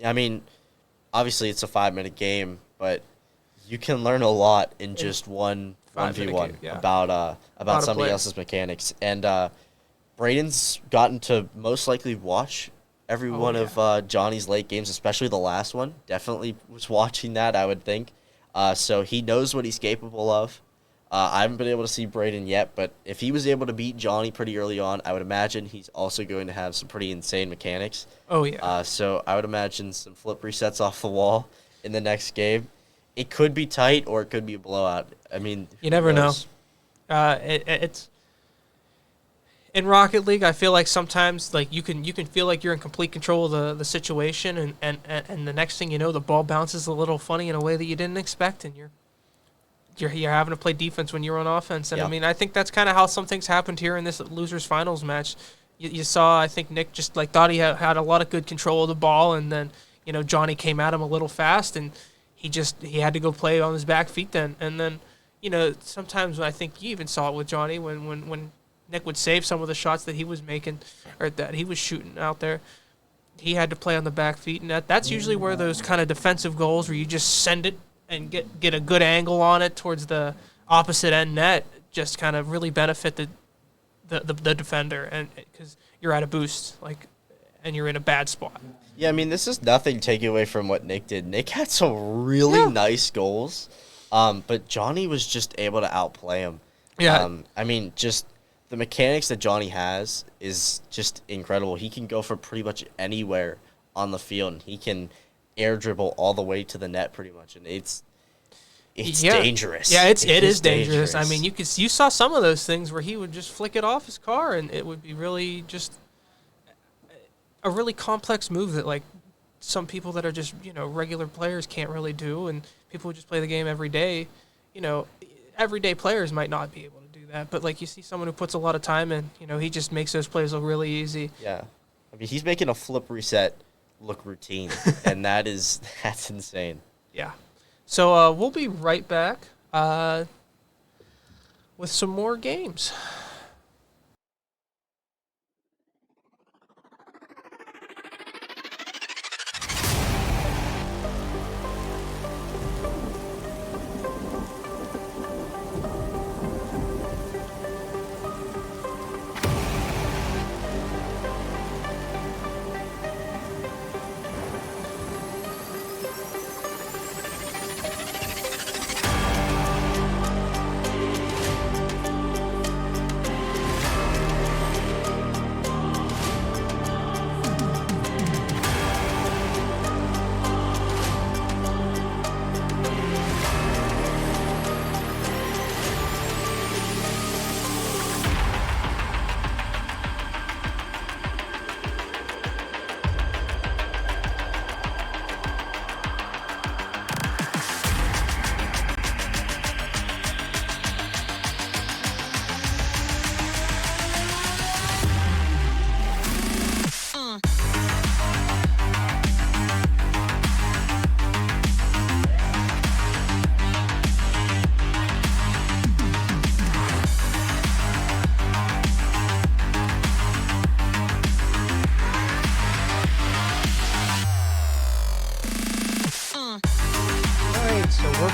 I mean, obviously it's a 5-minute game, but you can learn a lot in just one 1v1 about somebody else's mechanics. And Braden's gotten to most likely watch every one of Johnny's late games, especially the last one. Definitely was watching that, I would think. So he knows what he's capable of. I haven't been able to see Braden yet, but if he was able to beat Johnny pretty early on, I would imagine he's also going to have some pretty insane mechanics. Oh, yeah. So I would imagine some flip resets off the wall in the next game. It could be tight or it could be a blowout. I mean, you never know. It's in Rocket League. I feel like sometimes like you can feel like you're in complete control of the situation, and the next thing you know, the ball bounces a little funny in a way that you didn't expect, and you're having to play defense when you're on offense. And I mean, I think that's kind of how some things happened here in this losers finals match. You saw, I think Nick just like thought he had a lot of good control of the ball, and then Johnny came at him a little fast, and he had to go play on his back feet then. And then sometimes I think you even saw it with Johnny when Nick would save some of the shots that he was making or that he was shooting out there. He had to play on the back feet, and that's usually where those kind of defensive goals where you just send it and get a good angle on it towards the opposite end net just kind of really benefit the defender, and because you're at a boost and you're in a bad spot. Yeah, I mean, this is nothing taken away from what Nick did. Nick had some really nice goals, but Johnny was just able to outplay him. Yeah. I mean, just the mechanics that Johnny has is just incredible. He can go from pretty much anywhere on the field, and he can air dribble all the way to the net pretty much, and it's dangerous. Yeah, it is dangerous. I mean, you saw some of those things where he would just flick it off his car, and it would be really just a really complex move that like some people that are just regular players can't really do, and people who just play the game every day, everyday players might not be able to do that. But like you see someone who puts a lot of time in, he just makes those plays look really easy. Yeah, I mean, he's making a flip reset look routine, and that's insane. Yeah. So we'll be right back with some more games.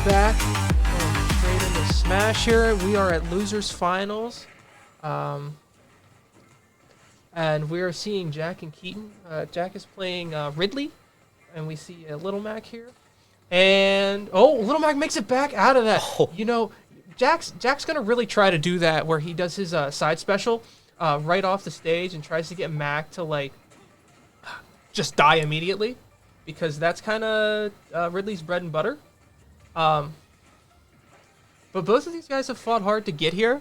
Back and straight into Smash here. We are at losers finals, and we are seeing Jack and Keaton. Jack is playing Ridley, and we see Little Mac here. And Little Mac makes it back out of that. Jack's gonna really try to do that where he does his side special right off the stage and tries to get Mac to like just die immediately, because that's kind of Ridley's bread and butter. But both of these guys have fought hard to get here,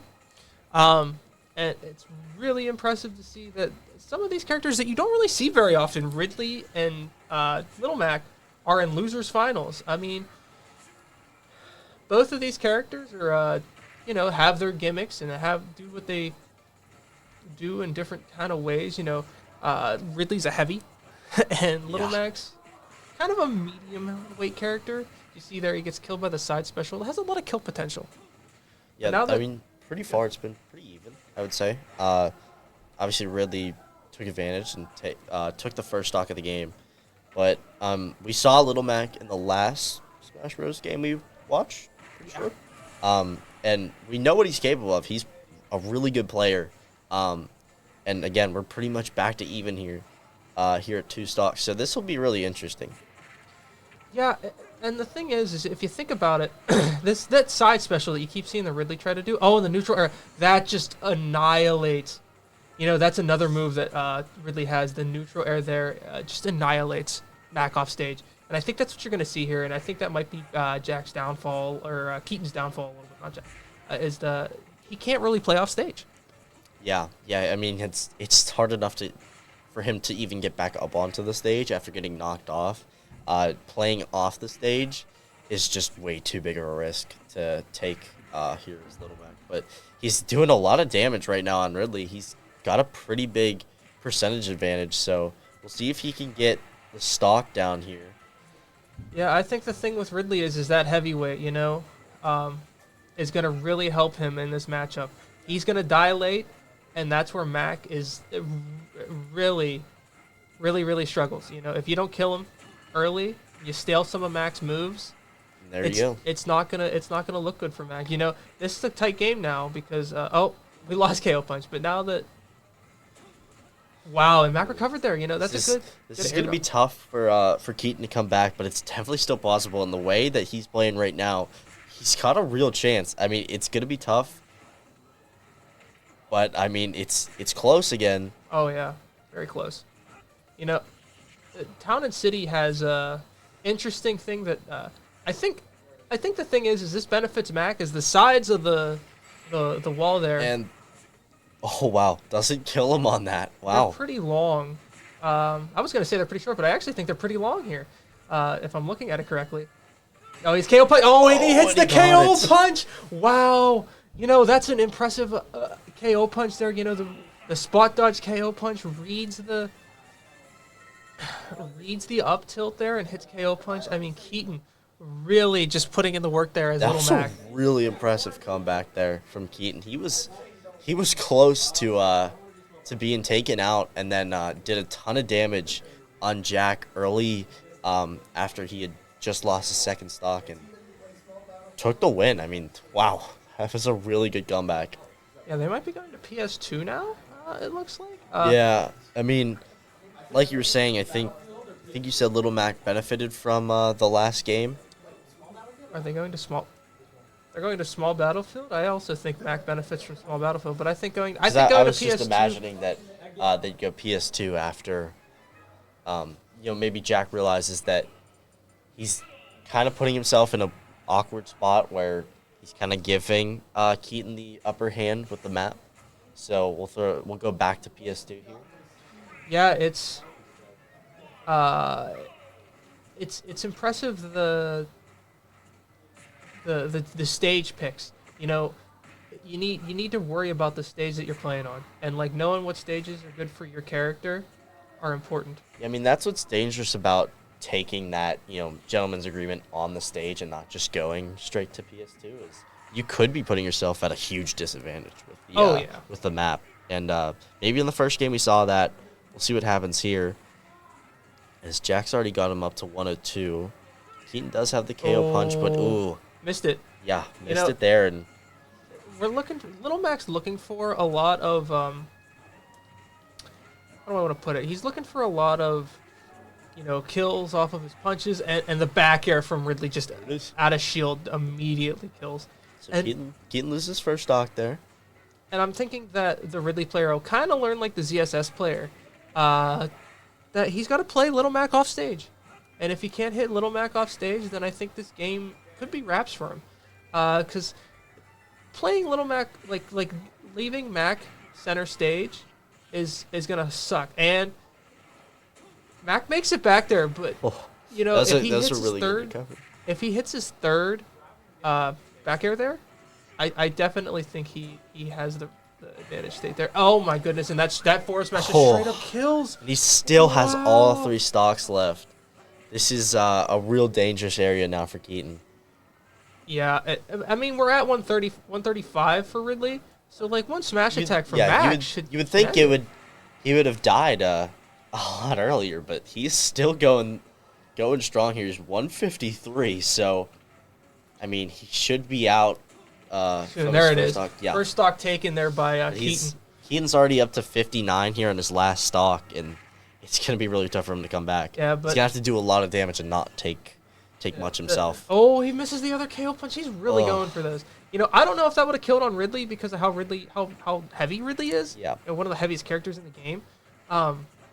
and it's really impressive to see that some of these characters that you don't really see very often, Ridley and Little Mac, are in losers finals. I mean, both of these characters are, have their gimmicks and do what they do in different kind of ways. Ridley's a heavy, and Little Mac's kind of a medium weight character. You see there, he gets killed by the side special. It has a lot of kill potential. Yeah, I mean, pretty far it's been pretty even, I would say. Obviously, Ridley took advantage and took the first stock of the game. But we saw Little Mac in the last Smash Bros. Game we watched, pretty sure. And we know what he's capable of. He's a really good player. And again, we're pretty much back to even here at 2 stocks. So this will be really interesting. Yeah, and the thing is if you think about it, that side special that you keep seeing the Ridley try to do, in the neutral air, that just annihilates. That's another move that Ridley has. The neutral air there just annihilates Mac off stage. And I think that's what you're going to see here. And I think that might be Jack's downfall, or Keaton's downfall a little bit, not Jack. He can't really play off stage. Yeah. I mean, it's hard enough for him to even get back up onto the stage after getting knocked off. Playing off the stage is just way too big of a risk to take here as Little Mac. But he's doing a lot of damage right now on Ridley. He's got a pretty big percentage advantage, so we'll see if he can get the stock down here. Yeah, I think the thing with Ridley is that heavyweight, is going to really help him in this matchup. He's going to die late, and that's where Mac is really, really, really struggles. If you don't kill him early, you stale some of Mac's moves. There you go. It's not gonna look good for Mac. This is a tight game now because we lost KO punch, but now that and Mac recovered there. This is gonna be tough for Keaton to come back, but it's definitely still possible. In the way that he's playing right now, he's got a real chance. I mean, it's gonna be tough, but I mean, it's close again. Oh yeah, very close. Town and City has a interesting thing that I think the thing is this benefits Mac is the sides of the wall there. And oh wow, doesn't kill him on that. Wow. They're pretty long. I was gonna say they're pretty short, but I actually think they're pretty long here, if I'm looking at it correctly. Oh, he's KO punch. Oh, and he hits the KO punch. Wow. That's an impressive KO punch there. The spot dodge KO punch reads the up tilt there and hits KO punch. I mean, Keaton really just putting in the work there as Little Mac. That was a really impressive comeback there from Keaton. He was close to being taken out, and then did a ton of damage on Jack early after he had just lost his second stock and took the win. I mean, wow, that was a really good comeback. Yeah, they might be going to PS2 now. It looks like. Yeah, I mean, like you were saying, I think you said Little Mac benefited from the last game. Are they going to small? They're going to small battlefield. I also think Mac benefits from small battlefield, but I think going to PS2. I was just imagining that they'd go PS2 after, maybe Jack realizes that he's kind of putting himself in an awkward spot where he's kind of giving Keaton the upper hand with the map. So we'll go back to PS2 here. Yeah, it's impressive the stage picks. You need to worry about the stage that you're playing on, and like knowing what stages are good for your character are important. Yeah, I mean that's what's dangerous about taking that gentleman's agreement on the stage and not just going straight to PS2 is you could be putting yourself at a huge disadvantage with the map. And maybe in the first game we saw that. We'll see what happens here. As Jack's already got him up to 102. Keaton does have the KO punch, but ooh. Missed it. Yeah, missed it there. And Little Mac's looking for a lot of how do I want to put it? He's looking for a lot of kills off of his punches, and the back air from Ridley just out of shield immediately kills. So And- Keaton loses first stock there. And I'm thinking that the Ridley player will kind of learn like the ZSS player, that he's got to play Little Mac off stage. And if he can't hit Little Mac off stage, then I think this game could be wraps for him. Because playing Little Mac, like leaving Mac center stage is going to suck. And Mac makes it back there, but, you know, if he hits his third, if he hits his third back air there, I definitely think he has the advantage state there. Oh my goodness, and that forward smash just straight up kills. And he still has all 3 stocks left. This is a real dangerous area now for Keaton. Yeah, I mean we're at 130, 135 for Ridley, so like one smash attack from Max you would think he would have died a lot earlier, but he's still going strong here. He's 153, so I mean he should be out. And there it is. Stock. Yeah. First stock taken there by Keaton. Keaton's already up to 59 here on his last stock, and it's gonna be really tough for him to come back. Yeah, but he's gonna have to do a lot of damage and not take much himself. Oh, he misses the other KO punch. He's really going for those. You know, I don't know if that would have killed on Ridley because of how heavy Ridley is. Yeah. And one of the heaviest characters in the game.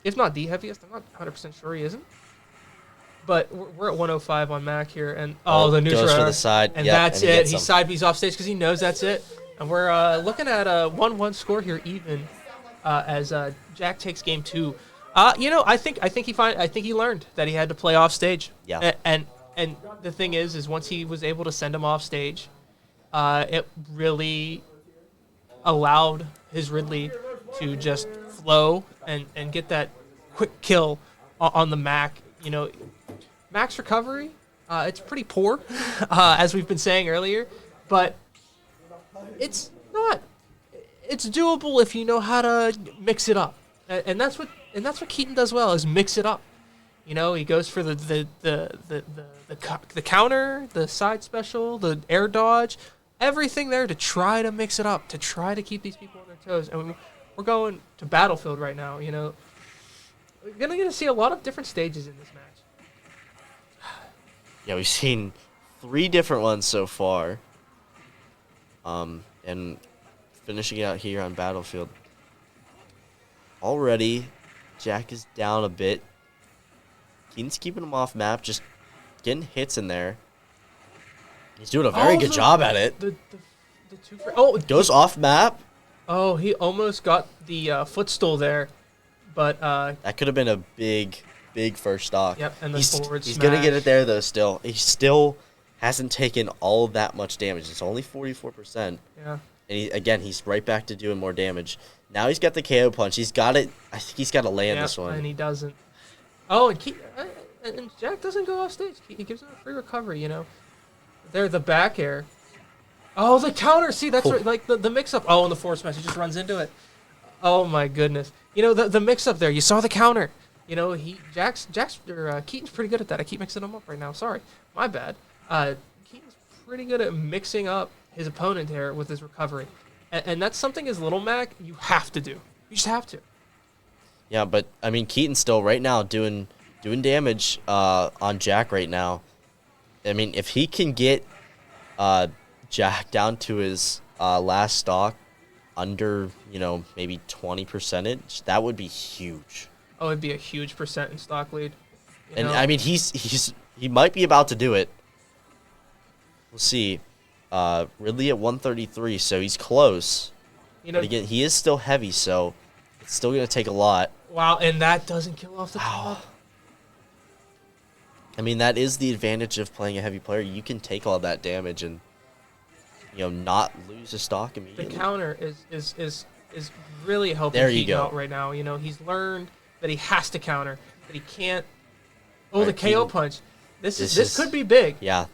If not the heaviest, I'm not 100% sure he isn't. But we're at 105 on Mac here, and the neutral goes for the side, and yep, that's and he it. gets He him. side B's off stage because he knows that's it. And we're looking at a 1-1 score here, even as Jack takes game 2. You know, I think he learned that he had to play off stage. Yeah. And the thing is once he was able to send him off stage, it really allowed his Ridley to just flow and get that quick kill on the Mac. You know, Mac's recovery, it's pretty poor, as we've been saying earlier, but it's doable if you know how to mix it up, and that's what Keaton does well, is mix it up. You know, he goes for the counter, the side special, the air dodge, everything there to try to mix it up, to try to keep these people on their toes. And we're going to Battlefield right now. You know, we're gonna see a lot of different stages in this match. Yeah, we've seen 3 different ones so far. And finishing out here on Battlefield. Already, Jack is down a bit. Keaton's keeping him off map, just getting hits in there. He's doing a very good job at it. Goes off map. Oh, he almost got the footstool there, but That could have been a big first stock. Yep, and the forward he's gonna get smash. it there though. Still, he still hasn't taken all that much damage. It's only 44%. Yeah. And he's right back to doing more damage. Now he's got the KO punch. He's got it. I think he's got to land this one. And he doesn't. Oh, and Jack doesn't go off stage. He gives him a free recovery, you know. There, the back air. Oh, the counter. See, that's right, like the mix-up. Oh, and the forward smash. He just runs into it. Oh, my goodness. You know, the mix-up there. You saw the counter. You know, Keaton's pretty good at that. I keep mixing them up right now. Sorry. My bad. Keaton's pretty good at mixing up his opponent here with his recovery. And that's something as Little Mac you have to do. You just have to. Yeah, but I mean, Keaton's still right now doing damage on Jack right now. I mean, if he can get Jack down to his last stock under, you know, maybe 20%, that would be huge. Oh, it'd be a huge percent in stock lead. And I mean, he might be about to do it. We'll see. Ridley at 133, so he's close. You know, But again, he is still heavy, so it's still going to take a lot. wow, and that doesn't kill off the top. I mean, that is the advantage of playing a heavy player. You can take all that damage and, you know, not lose a stock The immediately. counter is really helping There you Keaton go. out right now. You know, he's learned that he has to counter, that he can't. Oh, All the right, KO Keaton. punch. This is- could be big. Yeah.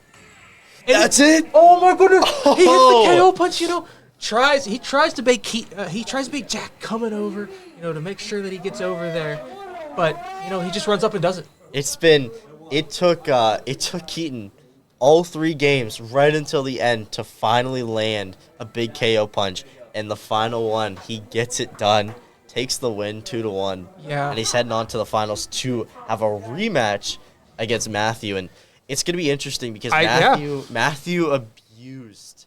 And That's it. Oh my goodness! He hits the Oh. KO punch. You know, he tries to bait Jack coming over. You know, to make sure that he gets over there, but you know he just runs up and does it. It took Keaton all 3 games right until the end to finally land a big KO punch, and the final one he gets it done, takes the win 2-1. Yeah. And he's heading on to the finals to have a rematch against Matthew, and it's gonna be interesting because Matthew abused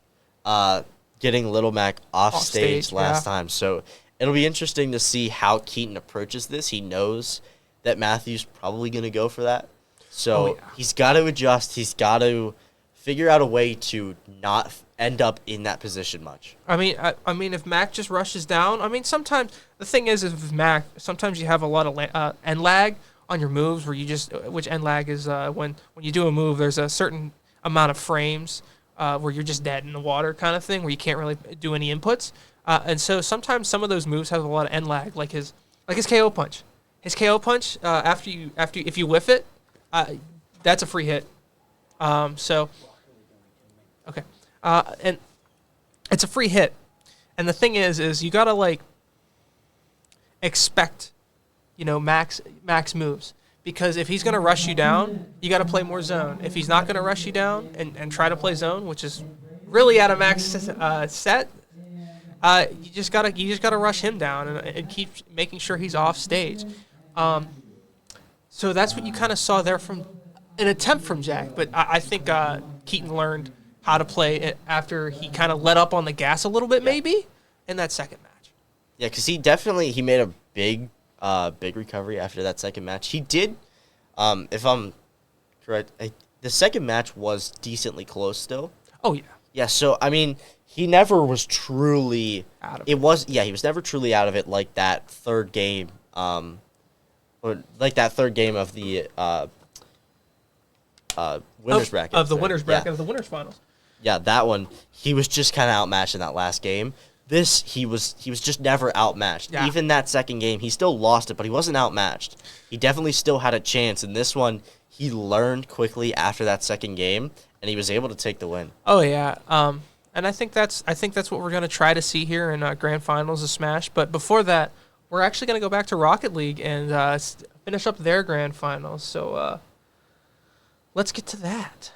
getting Little Mac off stage stage, last yeah. time. So it'll be interesting to see how Keaton approaches this. He knows that Matthew's probably going to go for that. So Oh, yeah. he's got to adjust. He's got to figure out a way to not end up in that position much. I mean, if Mac just rushes down, I mean, sometimes the thing is with Mac, sometimes you have a lot of end lag on your moves, where you just, which end lag is when you do a move, there's a certain amount of frames where you're just dead in the water kind of thing, where you can't really do any inputs, and so sometimes some of those moves have a lot of end lag, like his KO punch. His KO punch if you whiff it, that's a free hit. So. Okay. And it's a free hit. And the thing is you gotta like expect, Max moves. Because if he's gonna rush you down, you gotta play more zone. If he's not gonna rush you down and try to play zone, which is really out of Max set, you just gotta rush him down and keep making sure he's off stage. So that's what you kind of saw there from an attempt from Jack. But I think Keaton learned how to play it after he kind of let up on the gas a little bit, maybe, in that second match. Yeah, because he made a big recovery after that second match. He did, if I'm correct, the second match was decently close still. Oh, yeah. Yeah, so, I mean, he never was truly Out of he was never truly out of it like that third game, or like that third game of the winners bracket. Of the sorry. winners bracket, Yeah. of the winners finals. Yeah, that one, he was just kind of outmatched in that last game. This, he was just never outmatched. Yeah. Even that second game, he still lost it, but he wasn't outmatched. He definitely still had a chance. In this one, he learned quickly after that second game, and he was able to take the win. Oh, yeah. And I think that's what we're going to try to see here in Grand Finals of Smash. But before that, we're actually going to go back to Rocket League and finish up their Grand Finals. So let's get to that.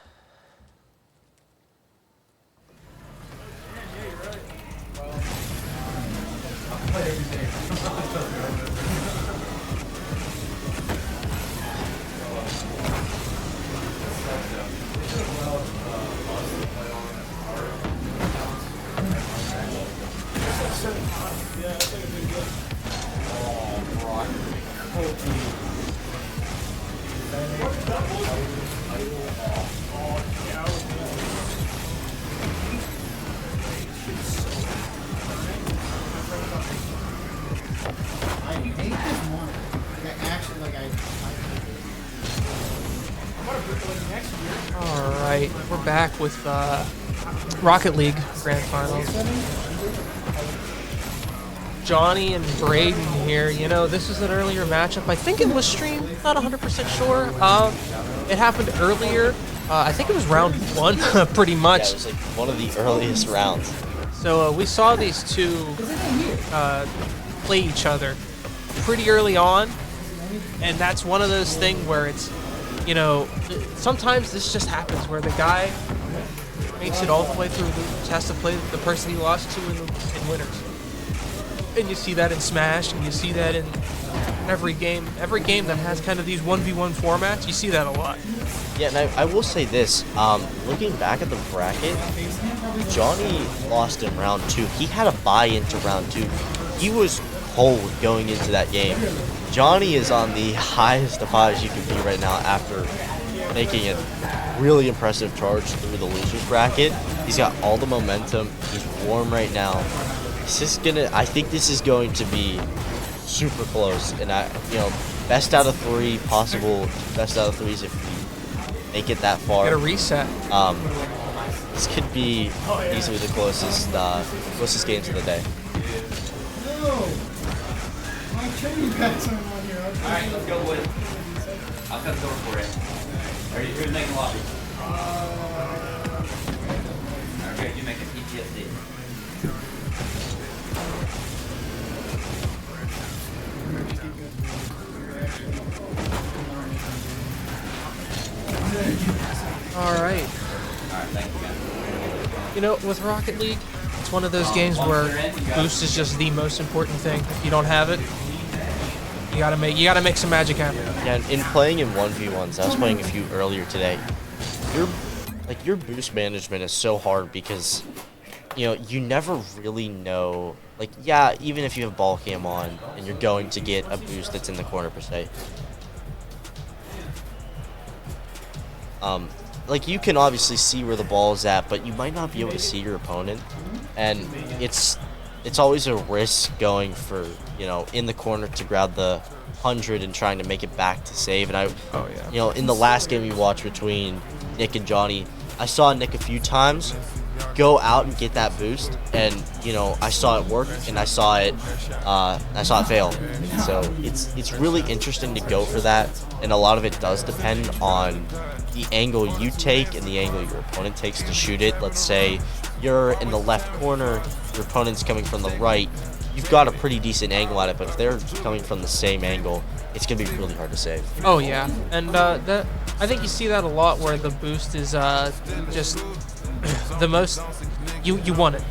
I hate this one. Like, I actually, like, I All right, we're back with Rocket League Grand Finals. Johnny and Braden here. This is an earlier matchup. I think it was streamed. Not 100% sure. It happened earlier. I think it was round 1, pretty much. Yeah, it was like one of the earliest rounds. So we saw these two play each other pretty early on, and that's one of those things where it's, sometimes this just happens where the guy makes it all the way through, has to play the person he lost to in winners. And you see that in Smash, and you see that in every game that has kind of these 1v1 formats, you see that a lot. Yeah, and I will say this, looking back at the bracket, Johnny lost in round 2. He had a bye into round 2. He was cold going into that game. Johnny is on the highest of highs you can be right now after making a really impressive charge through the losers bracket. He's got all the momentum. He's warm right now. I think this is going to be super close, and best out of 3 possible. Best out of 3s if we make it that far. Get a reset. This could be easily the closest games of the day. No! My training packs aren't on here. Alright, let's go with. I'll cut the door for it. Are you who's making lobby? Okay, you make a PTSD. All right. Alright, thank you guys. With Rocket League, it's one of those games where boost is just the most important thing. If you don't have it, you gotta make some magic happen. Yeah, and in playing in 1v1s, I was playing a few earlier today. Your boost management is so hard because you know, you never really know. Like, yeah, even if you have ball cam on and you're going to get a boost that's in the corner per se. Like, you can obviously see where the ball is at, but you might not be able to see your opponent. And it's always a risk going for, you know, in the corner to grab the 100 and trying to make it back to save. And you know, in the last game we watched between Nick and Johnny, I saw Nick a few times go out and get that boost, and you know, I saw it work and I saw it fail. So it's really interesting to go for that, and a lot of it does depend on the angle you take and the angle your opponent takes to shoot it. Let's say you're in the left corner, your opponent's coming from the right, you've got a pretty decent angle at it, but if they're coming from the same angle, it's going to be really hard to save. Oh yeah, and I think you see that a lot where the boost is just the most you want it,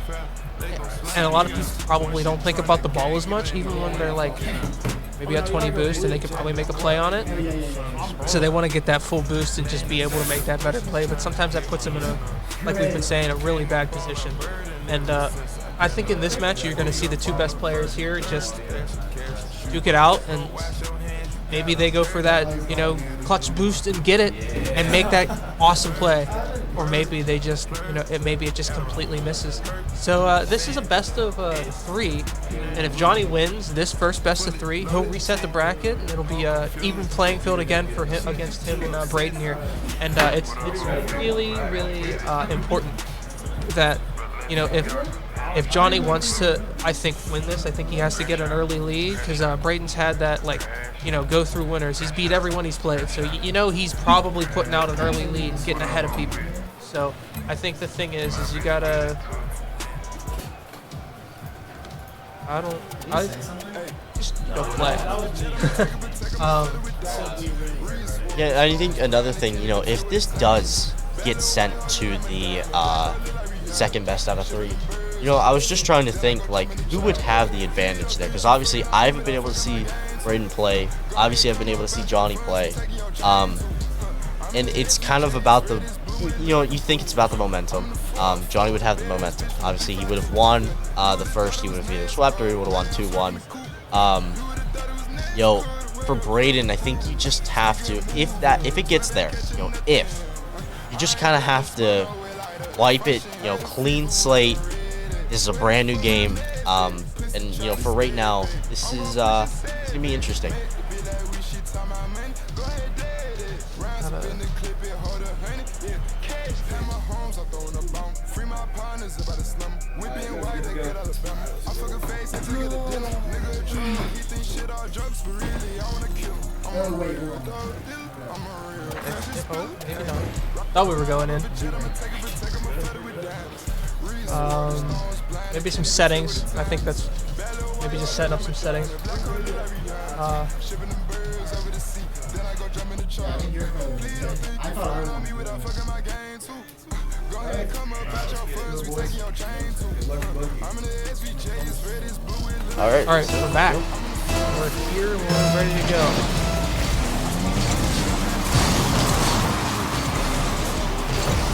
and a lot of people probably don't think about the ball as much, even when they're like maybe at 20 boost and they could probably make a play on it. So they want to get that full boost and just be able to make that better play. But sometimes that puts them in a, like we've been saying, a really bad position. And I think in this match you're going to see the two best players here just duke it out, and maybe they go for that, you know, clutch boost and get it and make that awesome play. Or maybe they just, you know, maybe it just completely misses. So this is a best of 3, and if Johnny wins this first best of 3, he'll reset the bracket, and it'll be even playing field again for him against him and Braden here. And it's really important that, you know, if Johnny wants to, I think, win this, I think he has to get an early lead, because Braden's had that, like, you know, go through winners. He's beat everyone he's played, so you know he's probably putting out an early lead and getting ahead of people. So I think the thing is you gotta. I just don't play. Yeah, I think another thing, you know, if this does get sent to the second best out of 3, you know, I was just trying to think, like, who would have the advantage there? Because obviously I haven't been able to see Braden play. Obviously I've been able to see Johnny play. And it's kind of about the, you know, you think it's about the momentum. Johnny would have the momentum. Obviously he would have won the first. He would have either swept or he would have won 2-1. Yo, for Braden, I think you just have to, if it gets there, you know, you just kind of have to wipe it, you know, clean slate. This is a brand new game, and you know, for right now, this is gonna be interesting. Maybe not. Thought we were going in. Maybe some settings. I think that's maybe just setting up some settings. All right, we're back. We're here. We're ready to go.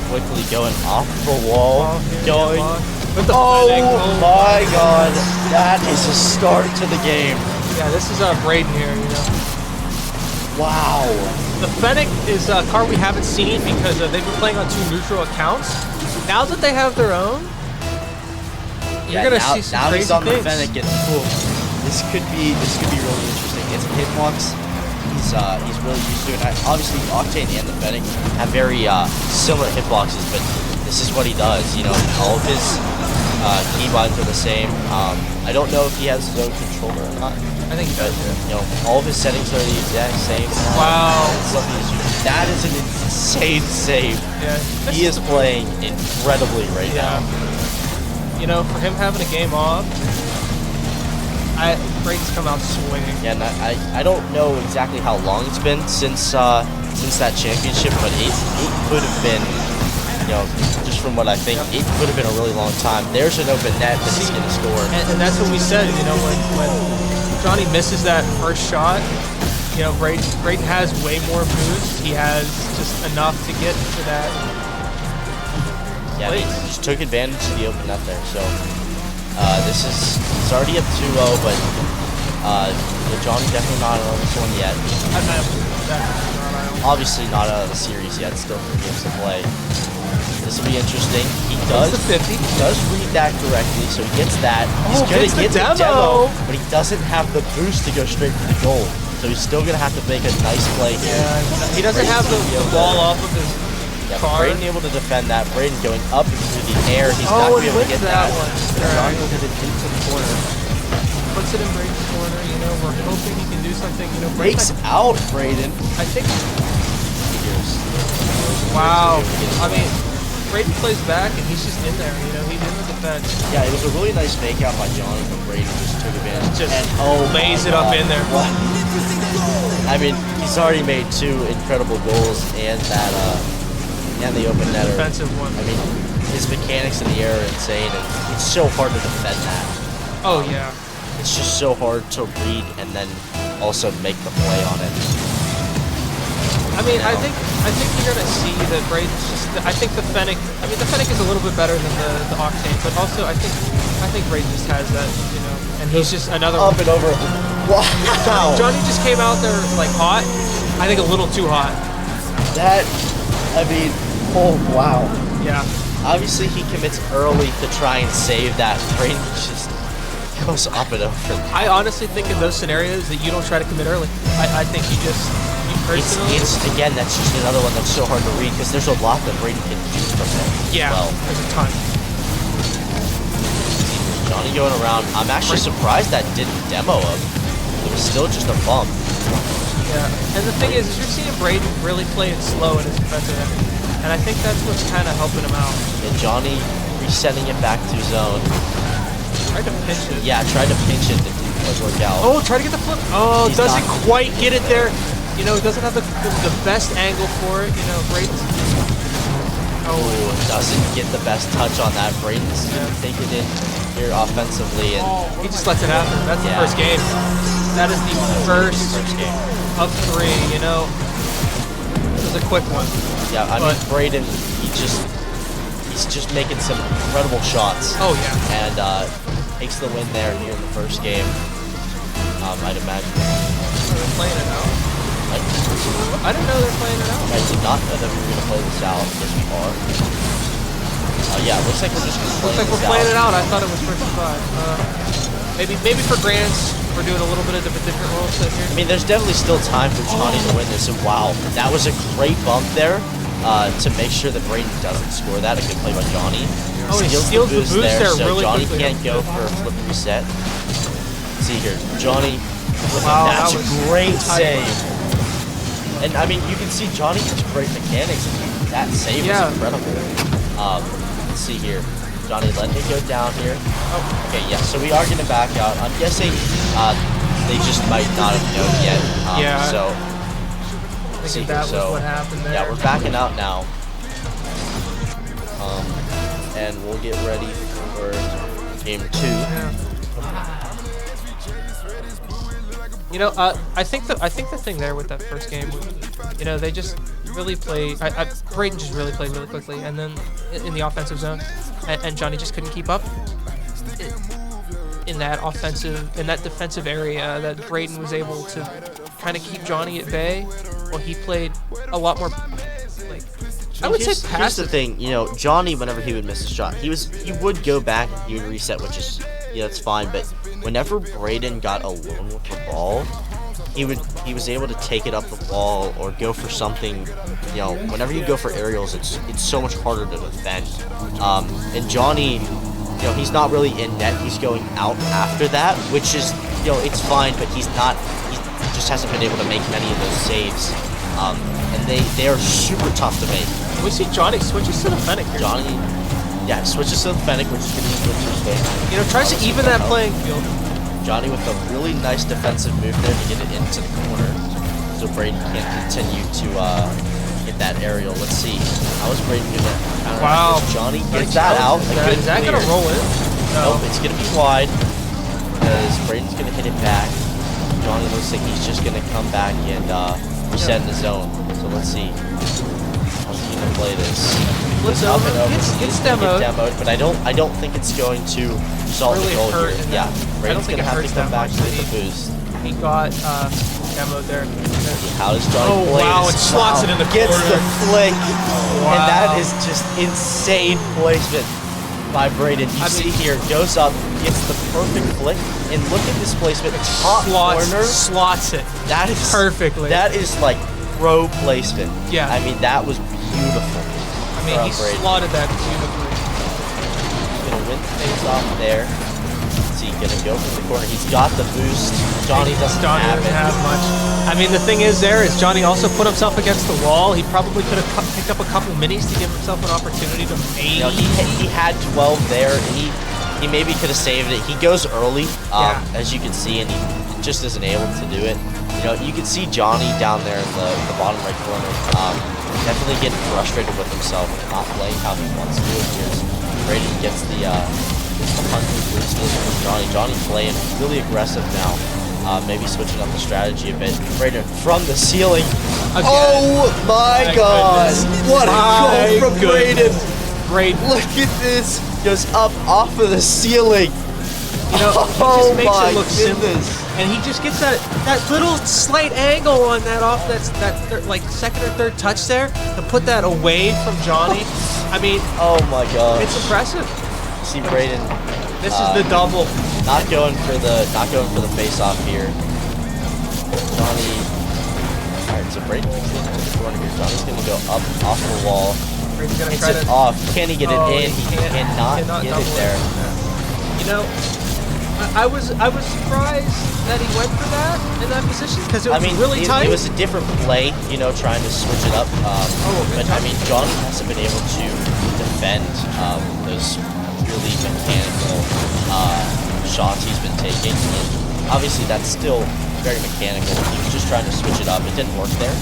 Quickly going off the wall, going. With the My God, that is a start to the game. Yeah, this is Braden here, you know. Wow. The Fennec is a card we haven't seen because they've been playing on 2 neutral accounts. Now that they have their own, you're gonna see some crazy he's on things. the Fennec getting cool. This could be really interesting. It's a hitbox. He's really used to it. Obviously, Octane and the Fennec have very similar hitboxes, but this is what he does. You know, all of his keybinds are the same. I don't know if he has his own controller or not. I think he does. You know, all of his settings are the exact same. Wow. That is an insane save. Yeah. He is playing incredibly right now. You know, for him having a game off, Braden's come out swinging. Yeah, and I don't know exactly how long it's been since that championship, but it could have been, you know, just from what I think, it could have been a really long time. There's an open net that he's going to score. And that's what we said, you know, when Johnny misses that first shot, you know, Braden has way more boost. He has just enough to get to that. Yeah, place. he just took advantage of the open net there. So it's already up 2-0, but Johnny definitely not on this one yet. Obviously not out of the series yet. Still 3 games to play. This will be interesting. He does read that correctly, so he gets that. He's gonna get the demo, but he doesn't have the boost to go straight for the goal. So he's still gonna have to make a nice play here. Yeah, he doesn't have the ball off of his car. Braden able to defend that. Braden going up into the air. He's not gonna be able to get that. Johnny will hit it into the corner. Puts it in Braden's corner. You know, we're hoping he can do something. You know, Breaks out Braden. I think. Wow. I mean, Braden plays back and he's just in there. You know, he's in the defense. Yeah, it was a really nice fake out by Johnny, but Braden just took advantage. Lays it up in there. What? I mean, he's already made 2 incredible goals and that and the open netter. Defensive one. I mean, his mechanics in the air are insane, and it's so hard to defend that. Oh yeah. It's just so hard to read and then also make the play on it. I mean, I think you're gonna see that Braden's just. I think the Fennec. I mean, the Fennec is a little bit better than the Octane, but also I think Braden just has that, you know, and he's just another Up and over. Wow. Johnny just came out there like hot. I think a little too hot. That, I mean, oh wow. Yeah. Obviously, he commits early to try and save that. Braden just goes up and over. I honestly think in those scenarios that you don't try to commit early. I think you personally. It's again, that's just another one that's so hard to read because there's a lot that Braden can do from there. Yeah, well, there's a ton. Johnny going around. I'm actually surprised that didn't demo him. It was still just a bump. Yeah, and the thing is you're seeing Braden really play it slow in his defensive end. And I think that's what's kind of helping him out. And Johnny resetting it back to zone. Tried to pinch it. Yeah, tried to pinch it. It didn't work out. Oh, try to get the flip. Oh, He's doesn't not quite get it there. You know, it doesn't have the best angle for it. You know, Braden's. Oh, doesn't get the best touch on that. Braden's taking it here offensively, and he just lets it happen. That's the first game. That is the first game of 3. You know, this is a quick one. Yeah, I mean Braden, he's just making some incredible shots. Oh yeah, and takes the win there here in the first game. I'd imagine. They're playing it out. I didn't know they're playing it out. I did not know that we were gonna play this out. Yes, we are. Yeah, looks like we're just playing it out. I thought it was first and 5. Maybe for Grants, we're doing a little bit of a different role set here. I mean, there's definitely still time for Johnny to win this. And wow, that was a great bump there to make sure that Braden doesn't score that. A good play by Johnny. Oh, he steals the boost there so really Johnny quickly. can't go for a flip reset. Let's see here, Johnny. Wow, that's that a great save. And I mean, you can see Johnny has great mechanics, and that save is incredible. Let's see here. Johnny letting it go down here. Oh, okay, yeah, so we are going to back out. I'm guessing they just might not have known yet. So, I think that was what happened there. Yeah, we're backing out now. And we'll get ready for game 2. Yeah. You know, I think the thing there with that first game was, you know, they just really played. Braden just really played really quickly, and then in the offensive zone, and Johnny just couldn't keep up in that defensive area. That Braden was able to kind of keep Johnny at bay, while he played a lot more. Like, I would say passive. Here's the thing, you know, Johnny, whenever he would miss a shot, he would go back and he would reset, which is that's fine. But whenever Braden got alone with the ball, he was able to take it up the wall or go for something. You know, whenever you go for aerials, it's so much harder to defend. And Johnny, you know, he's not really in net. He's going out after that, which is, you know, it's fine. But he just hasn't been able to make many of those saves. And they are super tough to make. We see Johnny switches to the Fennec here. Johnny, switches to the Fennec, which is going to be good for his game. You know, tries to even that playing field. Johnny with a really nice defensive move there to get it into the corner, so Braden can't continue to get that aerial. Let's see. How is Braden going to counter? Wow. Johnny gets that out. Is that going to roll in? No. Nope, it's going to be wide because Braden's going to hit it back. Johnny looks like he's just going to come back and reset in the zone. So let's see. How's he going gonna play this. Flips Up over, and over. gets He's gonna demoed. get demoed, but I don't think it's going to result in Really a goal hurt here. in Yeah, that. I don't Brayden's think gonna it have to hurts come that back much. with a boost. He got demoed there. How does Johnny Oh, play wow, this? and slots it in the Gets corner. the flick, Wow. and that is just insane placement by Brayden. You see here, goes up, gets the perfect flick, and look at this placement. Top corner. Slots it. That is perfectly. That is like pro placement. Yeah. I mean, that was beautiful. I mean, he Brayden. slotted that beautifully. He's gonna win the face off there. Is he gonna go for the corner? He's got the boost. Johnny doesn't have it. much. I mean, the thing is is Johnny also put himself against the wall. He probably could have picked up a couple minis to give himself an opportunity to maybe. You know, he had 12 there, and he maybe could have saved it. He goes early, as you can see, and he just isn't able to do it. You know, you can see Johnny down there in the bottom right corner, definitely getting frustrated with himself and not playing how he wants to do it here. Brayden gets the 100 boost from Johnny. Johnny playing really aggressive now. Maybe switching up the strategy a bit. Brayden from the ceiling. Again. Oh my God! Goodness. What a goal from Brayden! Great. Look at this! Goes up off of the ceiling. You know, he Oh just makes my it look simple, goodness. and he just gets that little slight angle on that like second or third touch there to put that away from Johnny. I mean, Oh my gosh! it's impressive. See Brayden This is the double. not going for the face off here. Johnny. All right, so Brayden gets into the corner here. Johnny's gonna go up off the wall. He's gonna Hits try it to. off. Can he get it Oh, in? He cannot get double it there. You know, I was surprised that he went for that in that position because it was really tight. It was a different play, you know, trying to switch it up. But I mean, Johnny hasn't been able to defend those really mechanical shots he's been taking. And obviously, that's still very mechanical. He was just trying to switch it up. It didn't work there.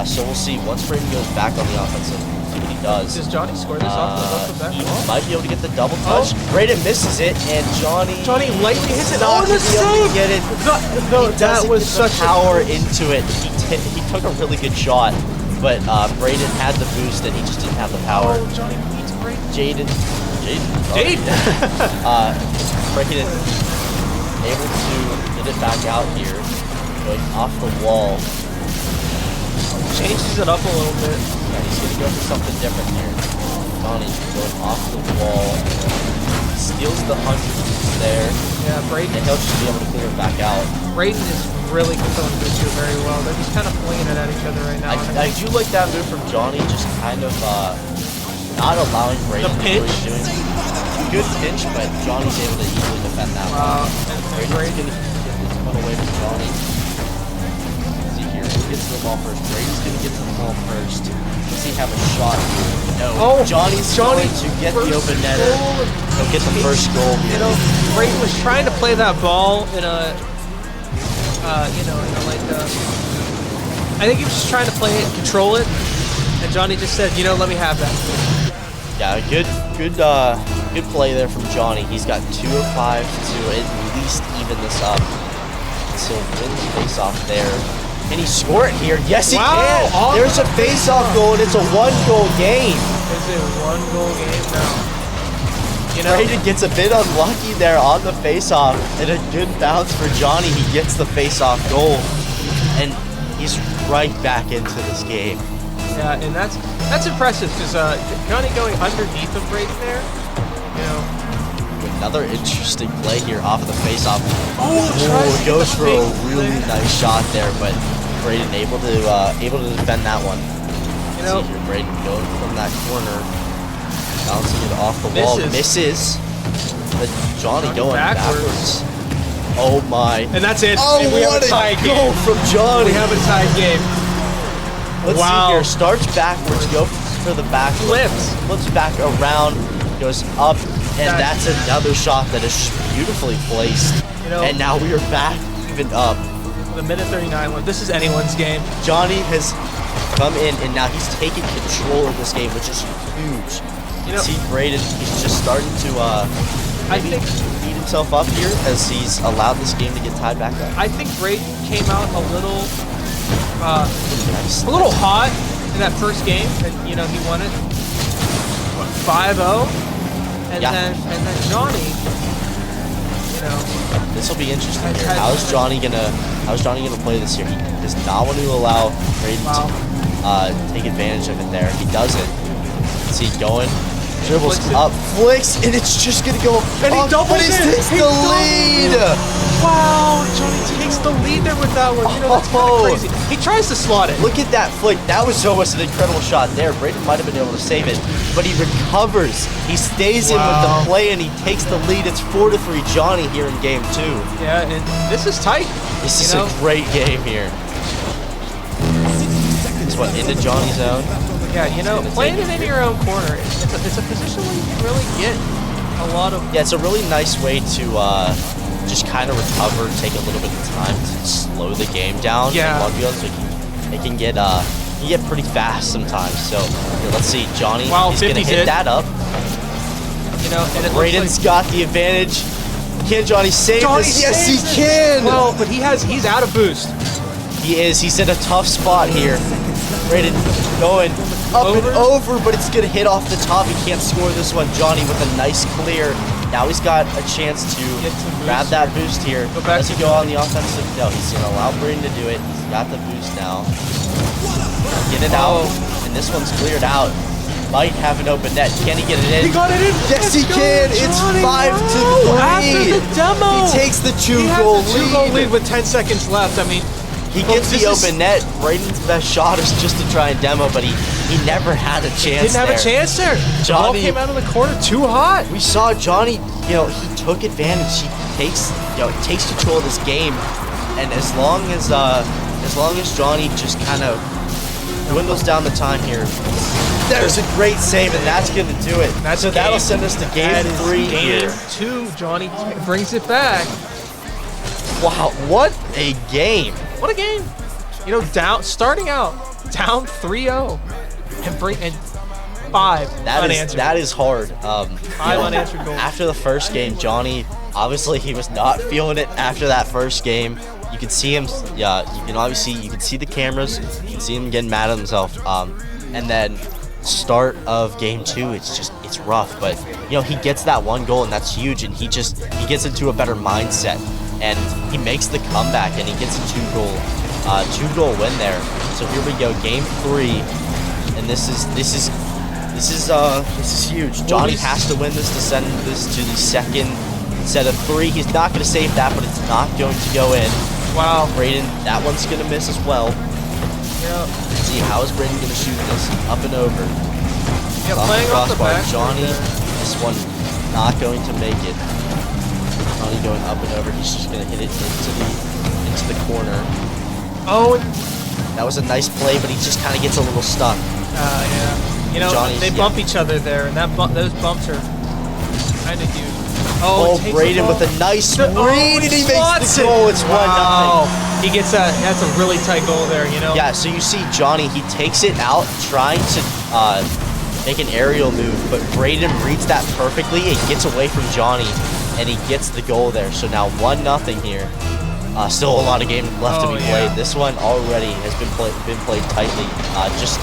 So we'll see. Once Brayden goes back on the offensive, see what he does. Does Johnny score this off the back He wall? might be able to get the double touch. Brayden misses it, and Johnny lightly hits it. not Oh, the gonna be able to save! get it. No, He that doesn't was get the such power into it. He took a really good shot, but Brayden had the boost, and he just didn't have the power. Oh, Johnny beats Brayden. Jaden, Jaden. Brayden able to get it back out here, going off the wall. Changes it up a little bit. Yeah, he's gonna go for something different here. Johnny going off the wall, steals the 100 there, Yeah, Brayden. and he'll just be able to clear it back out. Brayden is really controlling this two very well. They're just kind of flinging it at each other right now. I do like that move from Johnny, just kind of not allowing Brayden The to do what pinch? he's doing. Good pinch, but Johnny's able to easily defend that Wow. one. And Brayden's Brayden. gonna get this one away from Johnny. See here, who gets the ball first? Brayden's gonna get the ball first. Does he have a shot here? No. Oh, Johnny's Johnny, going to get the first open netter. goal. He'll get the first goal here. You know, Brayden was trying to play that ball in a, I think he was just trying to play it and control it. And Johnny just said, let me have that. Yeah, good play there from Johnny. He's got 2 of 5 to at least even this up. So win the face-off there. Can he score it here? Yes, he Wow, can. on There's a face-off goal, and it's a 1-goal game. It's a 1-goal game now. Brayden gets a bit unlucky there on the face-off, and a good bounce for Johnny. He gets the face-off goal, and he's right back into this game. Yeah, and that's impressive because Johnny going underneath of Brayden there, Another interesting play here off of the face-off. tries to Goes get for the a fake really play. nice shot there, but Brayden able to defend that one. See here, Brayden going from that corner, bouncing it off the wall, misses. But Johnny going backwards. Oh my! And that's it. Oh, And we have what a tie a goal game. from Johnny! We have a tied game. Let's Wow. see here. Starts backwards, goes for the back, flips back around, goes up, and that's another shot that is just beautifully placed. And now we are back even up. The minute 39 left. This is anyone's game. Johnny has come in, and now he's taking control of this game, which is huge. You see Brayden, he's just starting to maybe beat himself up here as he's allowed this game to get tied back up. I think Brayden came out a little hot in that first game, and you know he won it, what, 5-0, and Yeah. then Johnny, you know, This will be interesting here. How's Johnny gonna play this here? He does not want to allow Braden to take advantage of it there. He doesn't. See, going, dribbles Flicks it. up, flicks, and it's just gonna go. And he up, doubles but he it. takes He the doubles lead. wow, Johnny takes the lead there with that one. You know, that's kind Oh. of crazy. He tries to slot it. Look at that flick. That was almost an incredible shot there. Braden might have been able to save it, but he recovers. He stays in with Wow. the play, and he takes the lead. It's 4-3 Johnny here in game 2. Yeah, and this is tight. This you is know? a great game here. It's what, into Johnny's zone? Yeah, you know, gonna playing take it it in here. your own corner, it's a position where you can really get a lot of. Yeah, it's a really nice way to just kind of recover, take a little bit of time to slow the game down. Yeah. In 1v1, so it can get pretty fast sometimes. So here, let's see, Johnny. Wow, he's gonna 50's hit in. that up. You know, and it Braden's looks got the advantage. Can Johnny save Johnny this? Yes, saves he can. well, but he's out of boost. He is. He's in a tough spot here. Braden going up Over. and over, but it's gonna hit off the top. He can't score this one. Johnny with a nice clear. Now he's got a chance to Get some boost grab that boost here. Go back Does to he go on the offensive? No, he's gonna allow Braden to do it. He's got the boost now. Get it out, and this one's cleared out. Might have an open net. Can he get it in? He got it in. Yes, Let's he go, can. It's Johnny. 5-3. Wow. After the demo, He takes the he two-goal has the two-goal lead with 10 seconds left. I mean, He gets this the is- open net. Braden's best shot is just to try and demo, but he never had a chance. didn't have a chance there. The ball Johnny- came out of the corner too hot. We saw Johnny, you know, he took advantage. He takes control of this game, and as long as Johnny just kind of dwindles down the time here, there's a great save, and that's gonna do it. So that'll send us to game That is 3 game here. 2. Johnny brings it back. Wow, what a game! What a game! You know, starting out down 3-0 and bring and 5 unanswered. That is hard. You know, unanswered goals. After the first game, Johnny obviously he was not feeling it after that first game. You could see him. Yeah, you could see the cameras. You can see him getting mad at himself. And then start of game 2, it's rough. But you know he gets that one goal and that's huge. And he gets into a better mindset. And he makes the comeback and he gets a two-goal win there. So here we go, game 3, and this is huge. Johnny has to win this to send this to the second set of 3. He's not going to save that, but it's not going to go in. Wow. Braden, that one's going to miss as well. Yeah. Let's see, how is Braden going to shoot this up and over? Yeah, Off playing off the crossbar. back. Johnny, this one not going to make it. Johnny going up and over. He's just going to hit it into the corner. Oh, That was a nice play, but he just kind of gets a little stuck. yeah. You know, Johnny's- they bump each other there, and those bumps are kind of huge. Oh, he takes Braden the with ball. a nice The- read, and he slots makes the it. goal. It's 1-0. Wow. He gets that's a really tight goal there, you know? Yeah, so you see Johnny, he takes it out, trying to make an aerial move, but Braden reads that perfectly. It gets away from Johnny, and he gets the goal there. So now 1-0 here. Still a lot of game left to Oh, be yeah. played. This one already has been played tightly. Just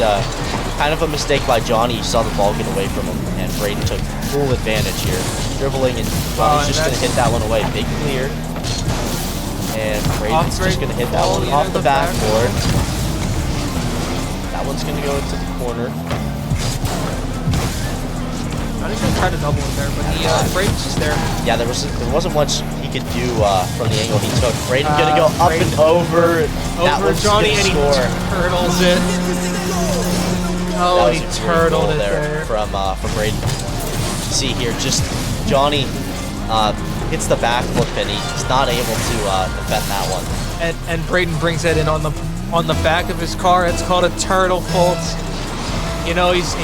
kind of a mistake by Johnny. You saw the ball get away from him, and Braden took full advantage here. Dribbling, and Johnny's and just going to hit that one away. Big clear. And Braden's just going to hit that one Braden off into the the back. backboard. That one's going to go into the corner. I was going to try to double it there, but Braden's just there. Yeah, there wasn't much he could do from the angle he took. Braden going to go up Braden- and over. That Over one's Johnny, gonna and he score. turtles it. That Oh, was he a great turtled goal it there. from Braden. See here, just Johnny hits the backflip and he's not able to defend that one. And Braden brings that in on the back of his car. It's called a turtle fault. You know, he's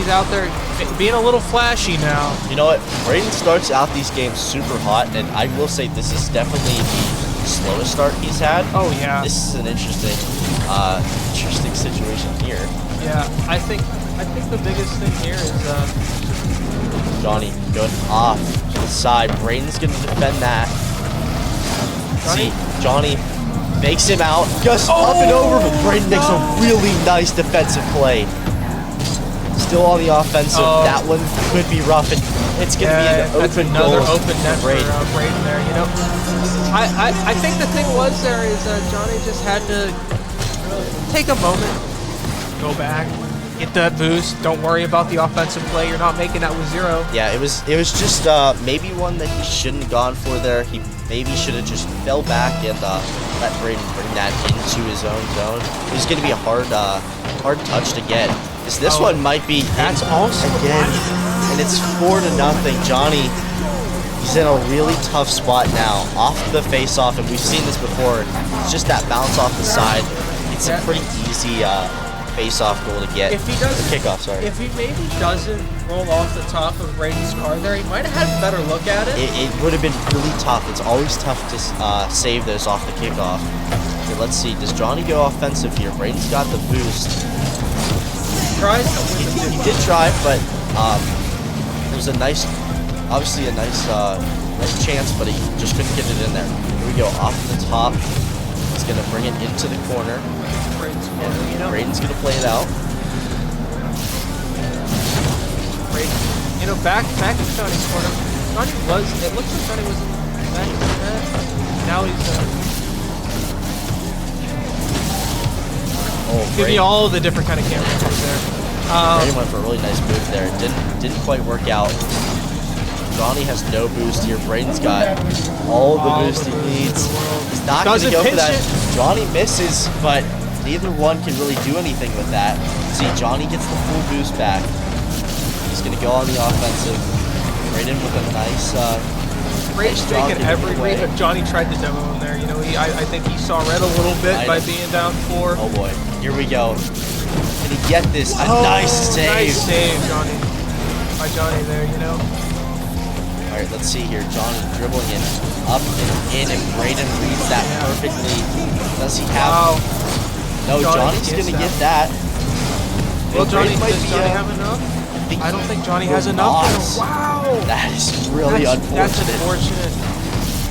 out there being a little flashy now. You know what? Braden starts out these games super hot, and I will say this is definitely the slowest start he's had. Oh yeah. This is an interesting situation here. Yeah, I think the biggest thing here is Johnny going off to the side. Braden's going to defend that. Johnny? See, Johnny Fakes him out. Just up and over, but Braden makes a really nice defensive play. Still on the offensive. That one could be rough, and it's going to be an that's open another goal open net for Braden. Braden there. You know, I think the thing was there is Johnny just had to take a moment, go back, get that boost. Don't worry about the offensive play. You're not making that with 0. Yeah, it was just maybe one that he shouldn't have gone for there. He maybe should have just fell back and let Braden bring that into his own zone. It was going to be a hard touch to get. This one might be That's also again, and it's 4-0. Johnny, he's in a really tough spot now, off the face-off, and we've seen this before. It's just that bounce off the side. It's a pretty easy face-off goal to get. If he doesn't, kickoff, sorry. If he maybe doesn't roll off the top of Braden's car there, he might have had a better look at it. It would have been really tough. It's always tough to save those off the kickoff. Okay, let's see. Does Johnny go offensive here? Braden's got the boost. He did try, but it was obviously a nice chance, but he just couldn't get it in there. Here we go, off the top. He's gonna bring it into the corner. Braden's gonna play it out. Braden, back in Johnny's corner. It looks like Johnny was in back in the net. Now he's give me all the different kind of camera angles there. Braden went for a really nice move there. Didn't quite work out. Johnny has no boost here. Braden's got all the boost he needs. He's not going to go for that. Johnny misses, but neither one can really do anything with that. See, Johnny gets the full boost back. He's going to go on the offensive. Braden with a nice Braden's taking every read. Johnny tried to demo him there. I think he saw red a little bit by being down 4. Oh boy, here we go. Can he get this? A nice save. Nice save, Johnny. By Johnny there, All right, let's see here. Johnny dribbling it up and in, and Braden reads that perfectly. Does he have? No, Johnny's going to get that. Well, does Johnny have enough? I don't think Johnny has enough. Wow. That is really unfortunate. That's unfortunate.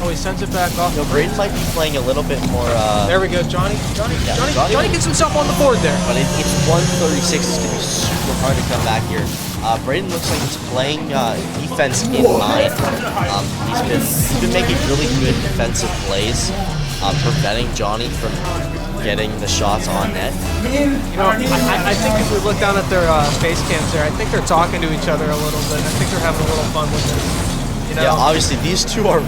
Oh, he sends it back off. No, Braden might be playing a little bit more. There we go, Johnny gets himself on the board there. But it's 136. It's going to be super hard to come back here. Braden looks like he's playing defense in mind. He's been making really good defensive plays, preventing Johnny from getting the shots on net. I think if we look down at their face cams there, I think they're talking to each other a little bit. I think they're having a little fun with it. Yeah, obviously these two are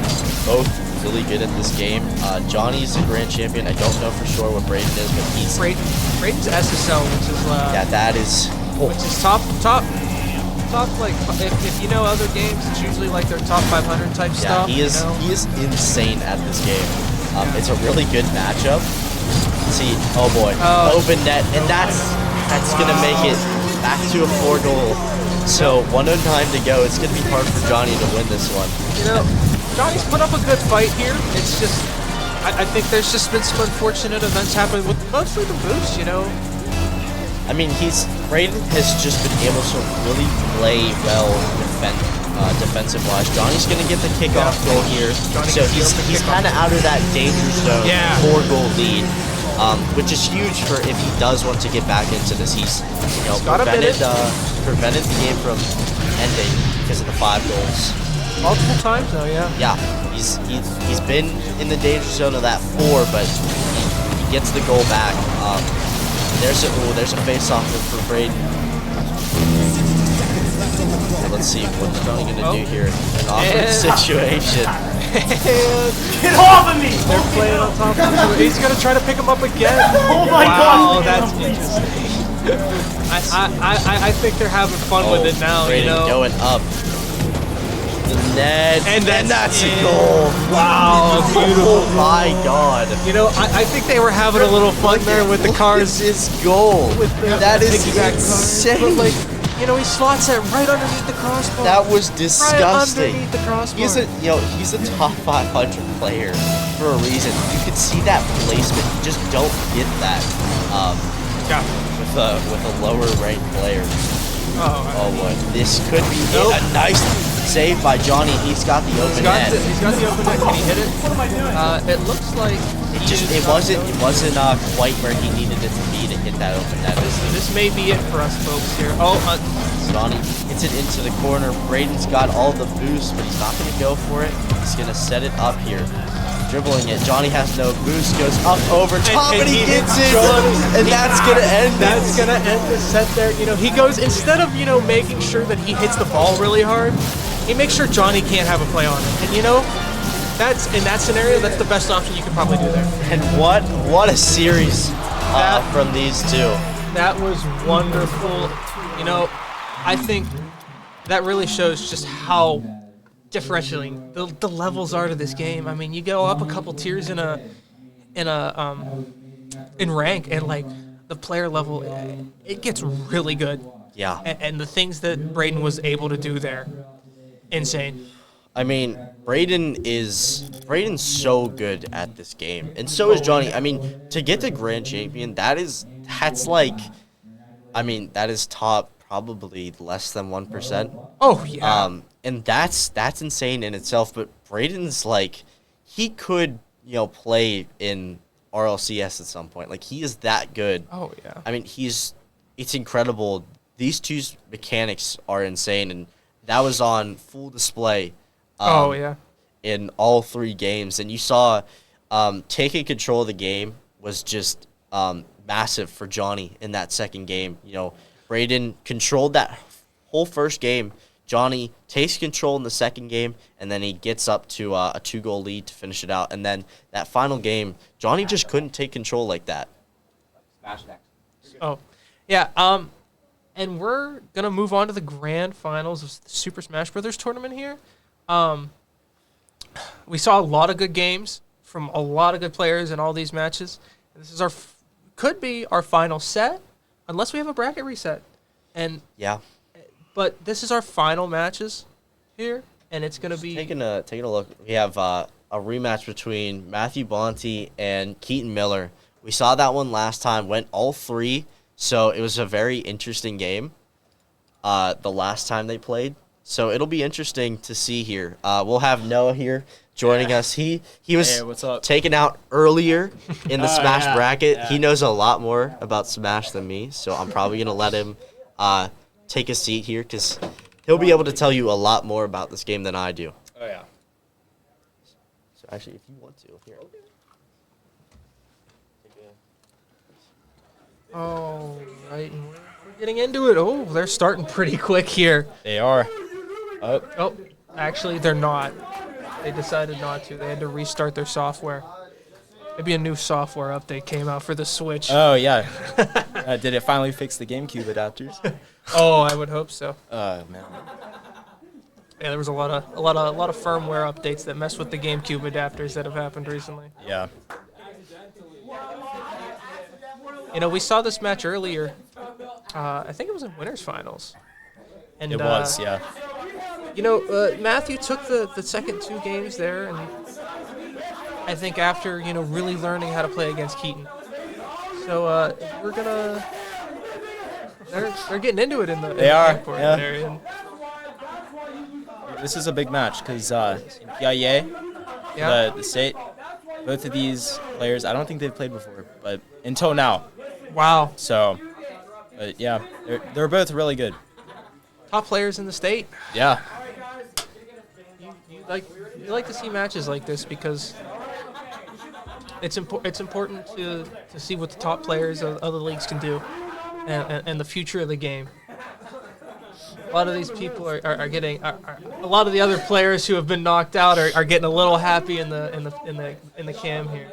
both really good at this game. Johnny's a grand champion. I don't know for sure what Braden is, but he's Braden's SSL, which is that is which is top. Like if you know other games, it's usually like their top 500 type stuff. He is insane at this game. It's a really good matchup. See, oh boy, open net, and that's gonna make it back to a 4-goal. So 109 to go. It's gonna be hard for Johnny to win this one. Johnny's put up a good fight here. It's just, I think there's just been some unfortunate events happening with mostly the boost. I mean, Braden has just been able to really play well defensive-wise. Johnny's gonna get the kickoff goal here, so he's kind of out of that danger zone. 4-goal lead. Which is huge for if he does want to get back into this. He's prevented the game from ending because of the 5 goals. Multiple times though, Yeah, he's been in the danger zone of that 4, but he gets the goal back. There's a face-off for Braden. Let's see what's Johnny gonna do here. An awkward situation. Get off of me! They're playing on top of him. He's gonna try to pick him up again. Oh my god! Wow, that's interesting. I think they're having fun with it now. Braden going up. The net, and that's a goal. Wow, beautiful. Oh my god. I think they were having a little fun there with the cars. His goal. That is insane. But he slots it right underneath the crossbar. That was disgusting. Right underneath the crossbar. He's a top 500 player for a reason. You can see that placement. You just don't get that with a lower ranked player. Oh boy, this could be a nice save by Johnny. He's got the open net. He's got the open net. Can he hit it? It looks like It wasn't quite where he needed it to be to hit that open net. This may be it for us folks here. Oh, Johnny hits it into the corner. Braden's got all the boost, but he's not going to go for it. He's going to set it up here. Dribbling it. Johnny has no boost. Goes up over top, and he gets it. And that's going to end That's going to end the set there. You know, he goes, instead of, you know, making sure that he hits the ball really hard, he makes sure Johnny can't have a play on it. And, you know, that's in that scenario, that's the best option you could probably do there. And what a series from these two. That was wonderful. You know, I think that really shows just how differentiating the levels are to this game. I mean, you go up a couple tiers in rank, and like the player level, it gets really good. Yeah. And the things that Braden was able to do there, insane. I mean, Braden's so good at this game, and so is Johnny. I mean, to get to Grand Champion, that is top probably less than 1%. Oh yeah. And that's insane in itself. But Braden's like, he could, you know, play in RLCS at some point. Like, he is that good. Oh yeah. I mean, it's incredible. These two's mechanics are insane, and that was on full display. Oh yeah. In all three games, and you saw taking control of the game was just massive for Johnny in that second game. You know, Braden controlled that whole first game. Johnny takes control in the second game, and then he gets up to a 2-goal lead to finish it out. And then that final game, Johnny just couldn't take control like that. Smash next. Oh, yeah. And we're gonna move on to the grand finals of the Super Smash Brothers tournament here. We saw a lot of good games from a lot of good players in all these matches. This is could be our final set, unless we have a bracket reset. And Yeah. but this is our final matches here, and it's gonna be Taking a look, we have a rematch between Matthew Bonte and Keaton Miller. We saw that one last time, went all three, so it was a very interesting game. The last time they played, so it'll be interesting to see here. We'll have Noah here joining us. He was what's up? taken out earlier in the Smash yeah, bracket. yeah. He knows a lot more about Smash than me, so I'm probably gonna let him take a seat here, because he'll be able to tell you a lot more about this game than I do. Oh yeah. So actually, if you want to, here. oh right, and we're getting into it. Oh, they're starting pretty quick here. They are. Oh, actually, they're not. They decided not to. They had to restart their software. Maybe a new software update came out for the Switch. Oh yeah. Did it finally fix the GameCube adapters? Oh, I would hope so. Man. Yeah, there was a lot of firmware updates that mess with the GameCube adapters that have happened recently. Yeah. You know, we saw this match earlier. I think it was in winners finals. And It was, yeah. You know, Matthew took the second two games there, and I think after, you know, really learning how to play against Keaton. So we're gonna. They're getting into it in the. They are, court yeah. there, and This is a big match because in PIA, yeah. the state, both of these players, I don't think they've played before, but until now. Wow. So, but yeah, they're both really good. Top players in the state. Yeah. You like to see matches like this because it's important to see what the top players of other leagues can do, and the future of the game. A lot of these people are getting a lot of the other players who have been knocked out are getting a little happy in the cam here.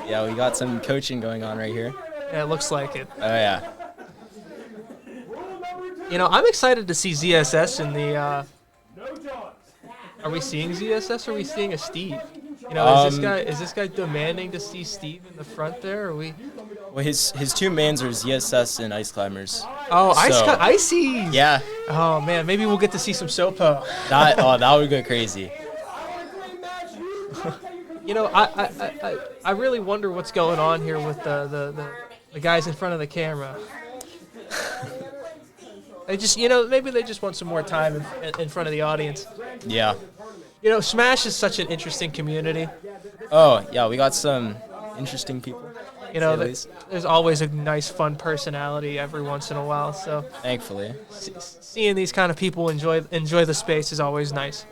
Yeah, we got some coaching going on right here. Yeah, it looks like it. Oh yeah. You know, I'm excited to see ZSS in the. Are we seeing ZSS? Or are we seeing a Steve? You know, is this guy demanding to see Steve in the front there? Or are we? Well, his two mains are ZSS and Ice Climbers. Oh, So- Ices. Yeah. Oh man, maybe we'll get to see some Sopo. That would go crazy. You know, I really wonder what's going on here with the guys in front of the camera. They just, you know, maybe they just want some more time in front of the audience. Yeah. You know, Smash is such an interesting community. Oh, yeah, we got some interesting people. You know, Say the least. there's always a nice, fun personality every once in a while. So Thankfully. seeing these kind of people enjoy the space is always nice.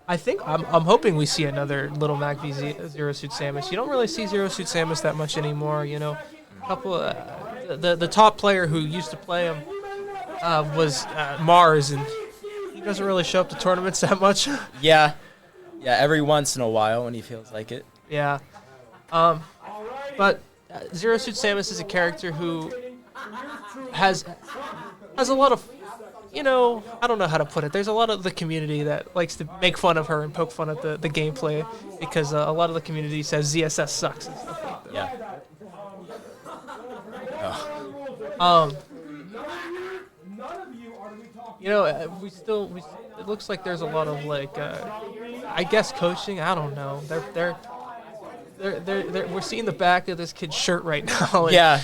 I think I'm hoping we see another Little Mac v Zero Suit Samus. You don't really see Zero Suit Samus that much anymore. You know, a couple the top player who used to play him was Mars, and he doesn't really show up to tournaments that much. Yeah. Yeah, every once in a while when he feels like it. Yeah. But Zero Suit Samus is a character who has a lot of, you know, I don't know how to put it. There's a lot of the community that likes to make fun of her and poke fun at the gameplay because a lot of the community says ZSS sucks and stuff like that. Yeah. You know, it looks like there's a lot of like, I guess coaching. I don't know. We're seeing the back of this kid's shirt right now. Yeah.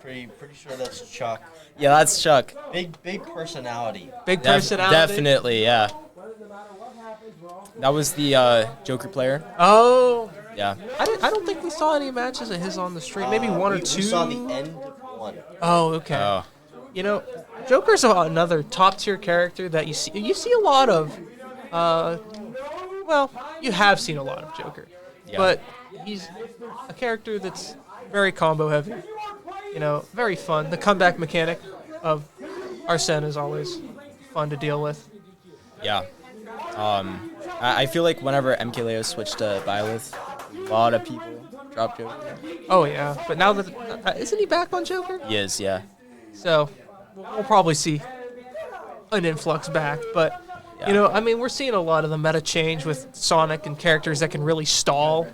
Pretty sure that's Chuck. Yeah, that's Chuck. Big personality. Big personality. Definitely, yeah. That was the Joker player. Oh. Yeah. I don't think we saw any matches of his on the stream. Maybe one or two. We saw the end of one. Oh, okay. Oh. You know, Joker's another top tier character that you see a lot of. Well, you have seen a lot of Joker, Yeah. but he's a character that's very combo heavy. You know, very fun. The comeback mechanic of Arsene is always fun to deal with. Yeah. I feel like whenever MKLeo switched to Byleth, a lot of people dropped Joker. Oh yeah, but now that isn't he back on Joker? He is, yeah. So we'll probably see an influx back, but Yeah. you know, I mean, we're seeing a lot of the meta change with Sonic and characters that can really stall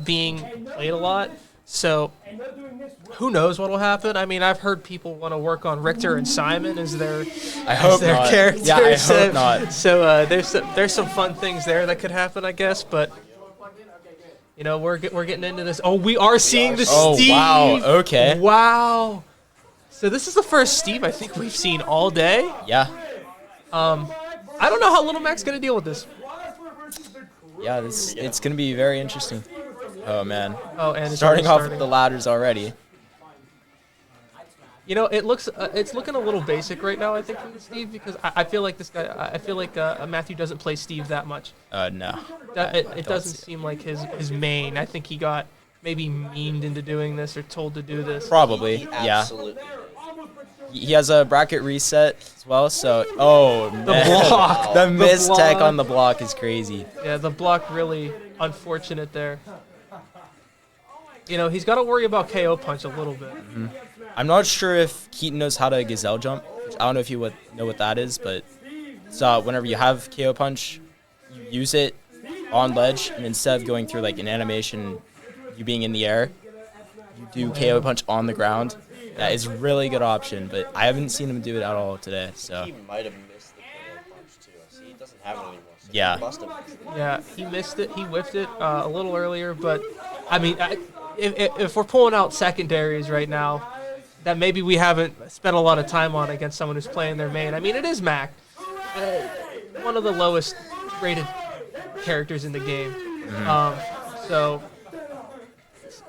being played a lot. So who knows what'll happen? I mean, I've heard people want to work on Richter and Simon as their I hope their not. characters. Yeah, I so, hope not. So there's some fun things there that could happen, I guess. But you know, we're getting into this. Oh, we are seeing the Oh, Steve. wow. Okay. Wow. So this is the first Steve I think we've seen all day. Yeah. I don't know how Little Mac's gonna deal with this. Yeah, it's going to be very interesting. Oh, man. Oh, and it's Starting off already with the ladders already. You know, it's looking a little basic right now, I think, from Steve, because I feel like this guy, I feel like Matthew doesn't play Steve that much. No. It doesn't seem like his main. I think he got maybe memed into doing this or told to do this. Probably, He yeah. absolutely. He has a bracket reset as well, so... Oh, man. block. The The miss tech block. on the block is crazy. Yeah, the block really unfortunate there. You know, he's got to worry about KO punch a little bit. I'm not sure if Keaton knows how to gazelle jump. Which I don't know if you would know what that is, but so whenever you have KO punch, you use it on ledge, and instead of going through like an animation, you being in the air, you do KO punch on the ground. That is a really good option, but I haven't seen him do it at all today. So He might have missed the KO punch too. See, he doesn't have it anymore. So Yeah. He must have missed it. Yeah, he missed it. He whiffed it a little earlier, but I mean, if we're pulling out secondaries right now, that maybe we haven't spent a lot of time on against someone who's playing their main. I mean, it is Mac, one of the lowest rated characters in the game. So,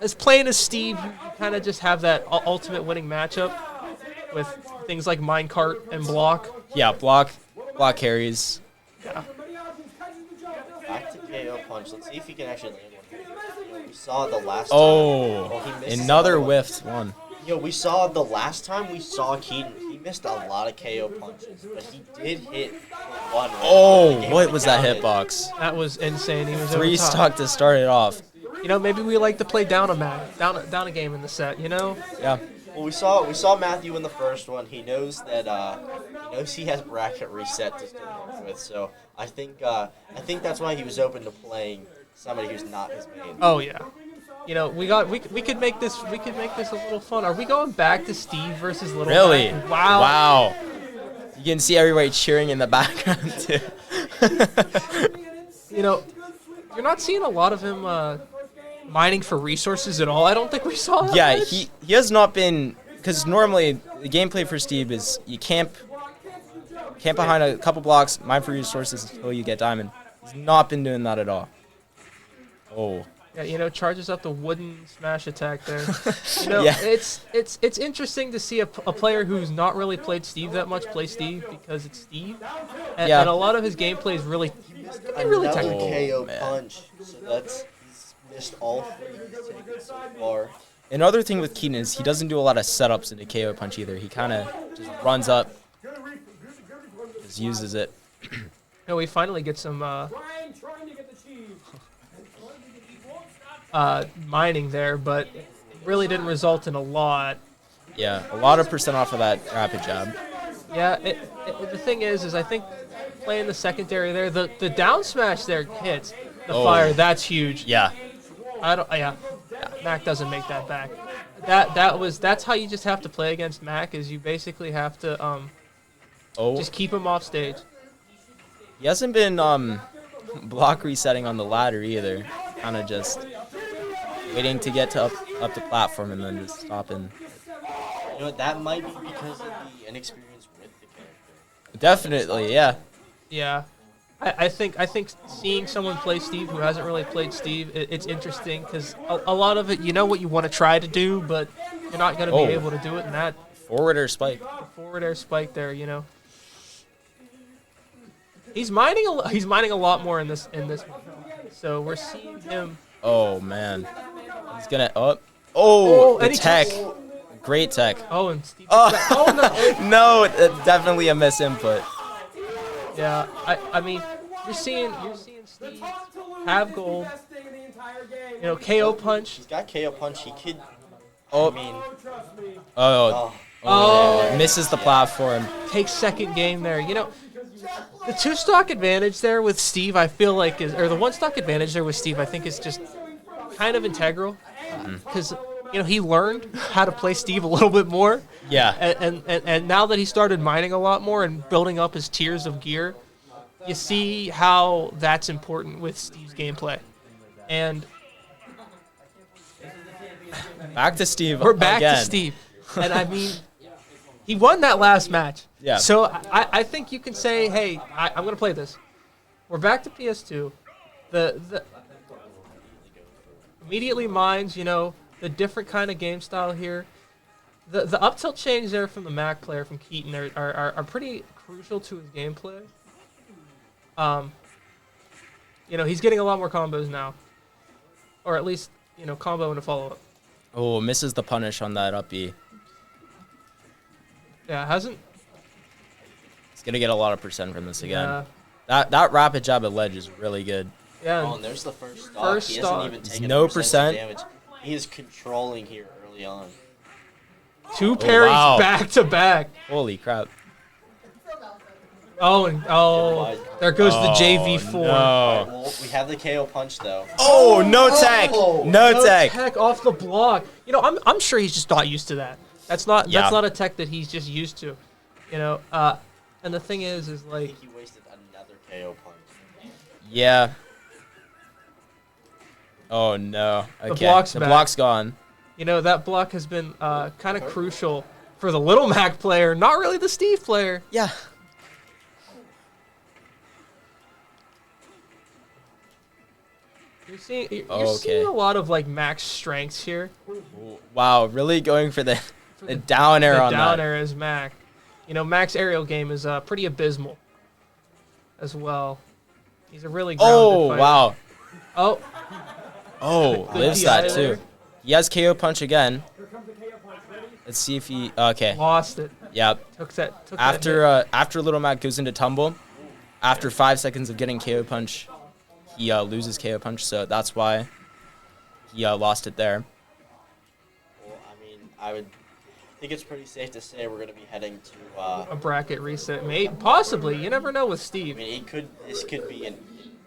as playing as Steve, you kind of just have that ultimate winning matchup with things like minecart and block. yeah, block carries. Yeah. Back to KO punch. Let's see if he can actually land one. We saw the last Oh, time. He missed another one. whiffed one. Yo, we saw the last time we saw Keaton. He missed a lot of KO punches, but he did hit one. Oh, what was that hitbox? That was insane. He was 3 over top. stock to start it off. You know, maybe we like to play down a game in the set. You know. Yeah. Well, we saw Matthew in the first one. He knows that he has bracket reset to still work with. So I think that's why he was open to playing somebody who's not his main. Oh yeah. You know, we could make this a little fun. Are we going back to Steve versus Little Really? Mac? Wow. Wow. You can see everybody cheering in the background too. You know, you're not seeing a lot of him mining for resources at all. I don't think we saw that. Yeah, much. he has not been because normally the gameplay for Steve is you camp behind a couple blocks, mine for resources until you get diamond. He's not been doing that at all. Oh. Yeah, you know, charges up the wooden smash attack there. You know, Yeah. it's interesting to see a player who's not really played Steve that much play Steve because it's Steve, and, Yeah. and a lot of his gameplay is really really Another technical. KO man. punch. So he's missed all 3 he's taken so far. Another thing with Keaton is he doesn't do a lot of setups into KO punch either. He kind of just runs up, just uses it. No, we finally get some Trying to get the cheese. mining there, but it really didn't result in a lot. Yeah, a lot of percent off of that rapid jab. Yeah, the thing is I think playing the secondary there, the down smash there hits the Oh. fire. That's huge. Yeah, Yeah, Mac doesn't make that back. That's how you just have to play against Mac. Is you basically have to just keep him off stage. he hasn't been block resetting on the ladder either. Kind of just waiting to get to up the platform and then just stopping. You know what? That might be because of the inexperience with the character. Definitely, yeah. Yeah, I think seeing someone play Steve who hasn't really played Steve, it's interesting because a lot of it, you know what you want to try to do, but you're not going to Oh. be able to do it. And that Forward air spike. forward air spike there, you know, he's mining a lot more in this one. So we're seeing him. Oh man, he's gonna up. Oh, the and he tech, took- great tech. Oh, and Steve. Oh, no, definitely a miss input. Yeah, I mean, you're seeing Steve have gold. You know, KO punch. He's got KO punch. He could. Oh. I mean, Oh, Oh, misses the platform. takes second game there. You know, the 2-stock advantage there with Steve, I feel like or the 1-stock advantage there with Steve, I think is just kind of integral because you know he learned how to play Steve a little bit more. Yeah. And now that he started mining a lot more and building up his tiers of gear, you see how that's important with Steve's gameplay. And Back to Steve. we're back again. to Steve. And I mean, he won that last match. Yeah. So I think you can say, hey, I'm going to play this. We're back to PS2. The immediately mines, you know, the different kind of game style here. The up tilt change there from the Mac player from Keaton are pretty crucial to his gameplay. You know, he's getting a lot more combos now, or at least you know combo and a follow up. Oh, misses the punish on that up B. Yeah, hasn't. He's gonna get a lot of percent from this again. Yeah, That rapid jab at ledge is really good. yeah. oh, and there's the first stock. First He stock. hasn't even taken No a percent percent. damage. He is controlling here early on. Two parries wow. back to back. Holy crap. Oh, and there goes the JV4. No. Well, we have the KO punch though. Oh, no tech. Oh. No tech. Tech off the block. You know, I'm sure he's just not used to that. That's not a tech that he's just used to. You know, and the thing is I like think he wasted another KO punch. Yeah. Oh no. Okay. block's the back. block's gone. you know that block has been kind of crucial for the Little Mac player, not really the Steve player. Yeah. You're seeing Okay. seeing a lot of like Mac's strengths here. Wow, really going for the down air The on down that. air is Mac. You know, Mac's aerial game is pretty abysmal as well. He's a really grounded Oh, fighter. wow. Oh, Oh, Good lives DI that there. too. He has KO punch again. Let's see if he. Okay. lost it. Yep. Took that hit. After Little Mac goes into tumble, after 5 seconds of getting KO punch, he loses KO punch. So that's why he lost it there. Well, I mean, I would think it's pretty safe to say we're going to be heading to. A bracket reset, mate. Possibly. You never know with I Steve. mean, this could be an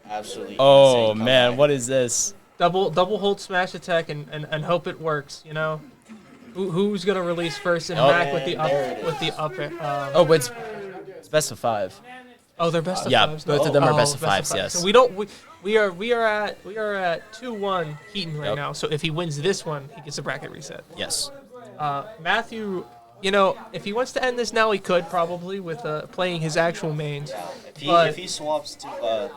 absolutely. Oh insane man, comeback. what is this? Double hold smash attack and hope it works. You know, who's gonna release first? And Oh, Mac with the man, there it up with the is. up. Oh, but it's best of 5. Oh, they're best of Yeah, fives. both of them are Oh, best of fives, yes. So we don't. We are at 2-1 Keaton right Yep. now. So if he wins this one, he gets a bracket reset. Yes. Matthew, you know, if he wants to end this now, he could probably with playing his actual mains. If he swaps to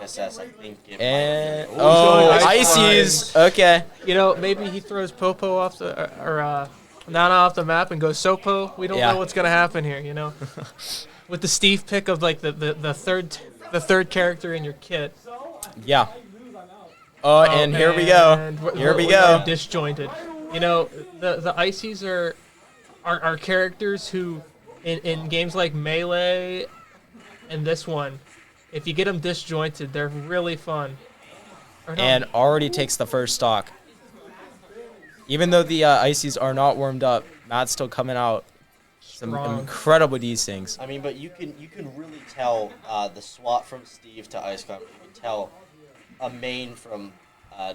CSS, I think it And he's going Ices. Okay. You know, maybe he throws Popo off the or Nana off the map and goes Sopo. We don't know what's gonna happen here. You know, with the Steve pick of like the third character in your kit. Yeah. Oh, and here we go. Here we go. Disjointed. You know, the Ices are characters who, in games like Melee, and this one, if you get them disjointed, they're really fun. And already takes the first stock. Even though the Ices are not warmed up, Matt's still coming out some incredible desyncs. I mean, but you can really tell the swap from Steve to Ice Climber. You can tell a main from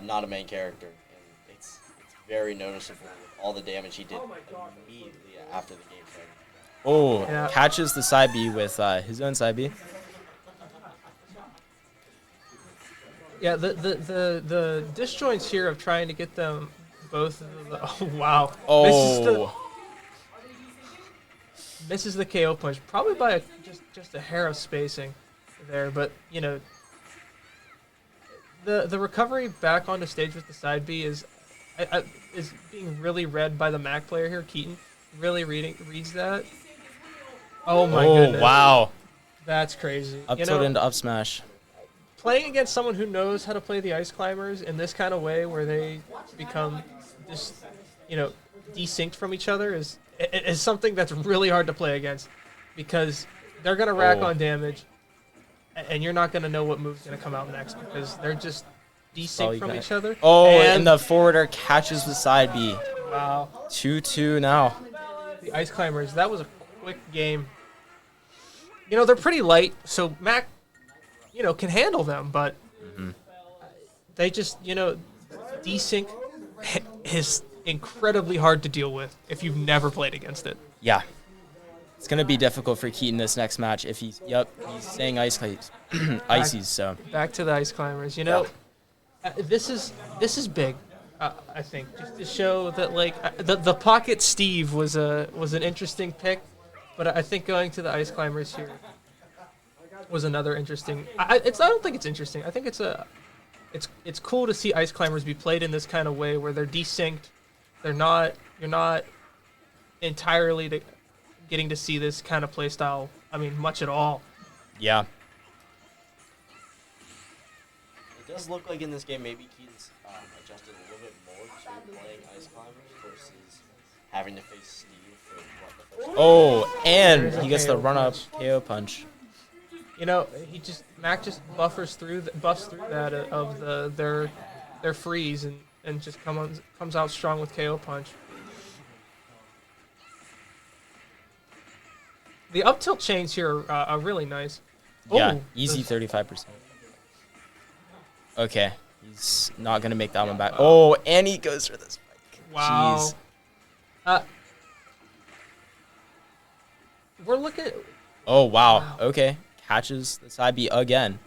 not a main character, and it's very noticeable with all the damage he did immediately after the game started. Oh, Yeah. catches the side B with his own side B. Yeah, the disjoints here of trying to get them both. Oh wow! Oh. Misses the KO punch, probably by just a hair of spacing there. But you know, the recovery back onto stage with the side B is being really read by the Mac player here. Keaton really reads that. Oh my goodness! Wow! That's crazy. Up You tilt know, into up smash. playing against someone who knows how to play the Ice Climbers in this kind of way, where they become just, you know, desynced from each other, is something that's really hard to play against, because they're gonna rack on damage, and you're not gonna know what move's gonna come out next because they're just desynced from each other. Oh, and the forwarder catches the side B. Wow. 2-2 now. The Ice Climbers, that was a quick game. You know, they're pretty light, so Mac, you know, can handle them, but they just, you know, desync is incredibly hard to deal with if you've never played against it. Yeah. It's going to be difficult for Keaton this next match if he's saying Ices, so. Back to the Ice Climbers, you know, this is big. I think just to show that, like, the Pocket Steve was an interesting pick, but I think going to the Ice Climbers here was another interesting. I don't think it's interesting. I think it's cool to see Ice Climbers be played in this kind of way where they're desynced. You're not entirely getting to see this kind of play style. I mean, much at all. Yeah. It does look like in this game maybe Keaton's adjusted a little bit more to playing Ice Climbers versus having to face Steve for the first. Oh, and he gets the run-up KO punch. You know, Mac just buffs through that of their freeze and just comes out strong with KO punch. The up tilt chains here are really nice. Yeah, Oh, easy 35%. Okay, he's not gonna make that one back. Oh, and he goes for this spike. Wow. Jeez. We're looking at, Oh wow. Okay, catches the side B again.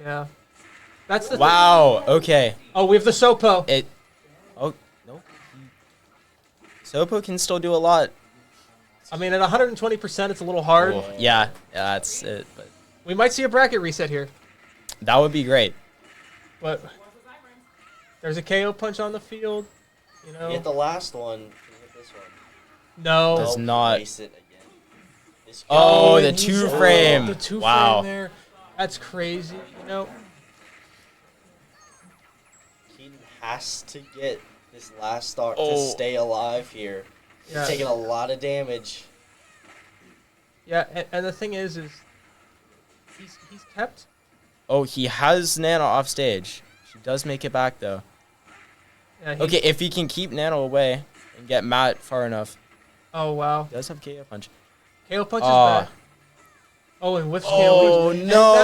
yeah. That's the Wow. Okay. thing. Oh, we have the Sopo. Oh no. Sopo can still do a lot. I mean, at 120%, it's a little hard. Oh, yeah, that's it. But We might see a bracket reset here, that would be great. but there's a KO punch on the field. You know, Hit the last one. Can you hit this one? no. Does not. Waste it again. This Oh, guy- the he's- two frame. The two Wow. frame there. That's crazy. You know, Keaton has to get this last start to Oh. stay alive here. He's Yeah. taking a lot of damage. yeah. And the thing is he's kept. Oh, he has Nano off stage. She does make it back though. Yeah, Okay, if he can keep Nano away and get Matt far enough, Oh wow. he does have KO punch. KO punch is Ah. back. Oh, and whiffs Oh KO punch. And no,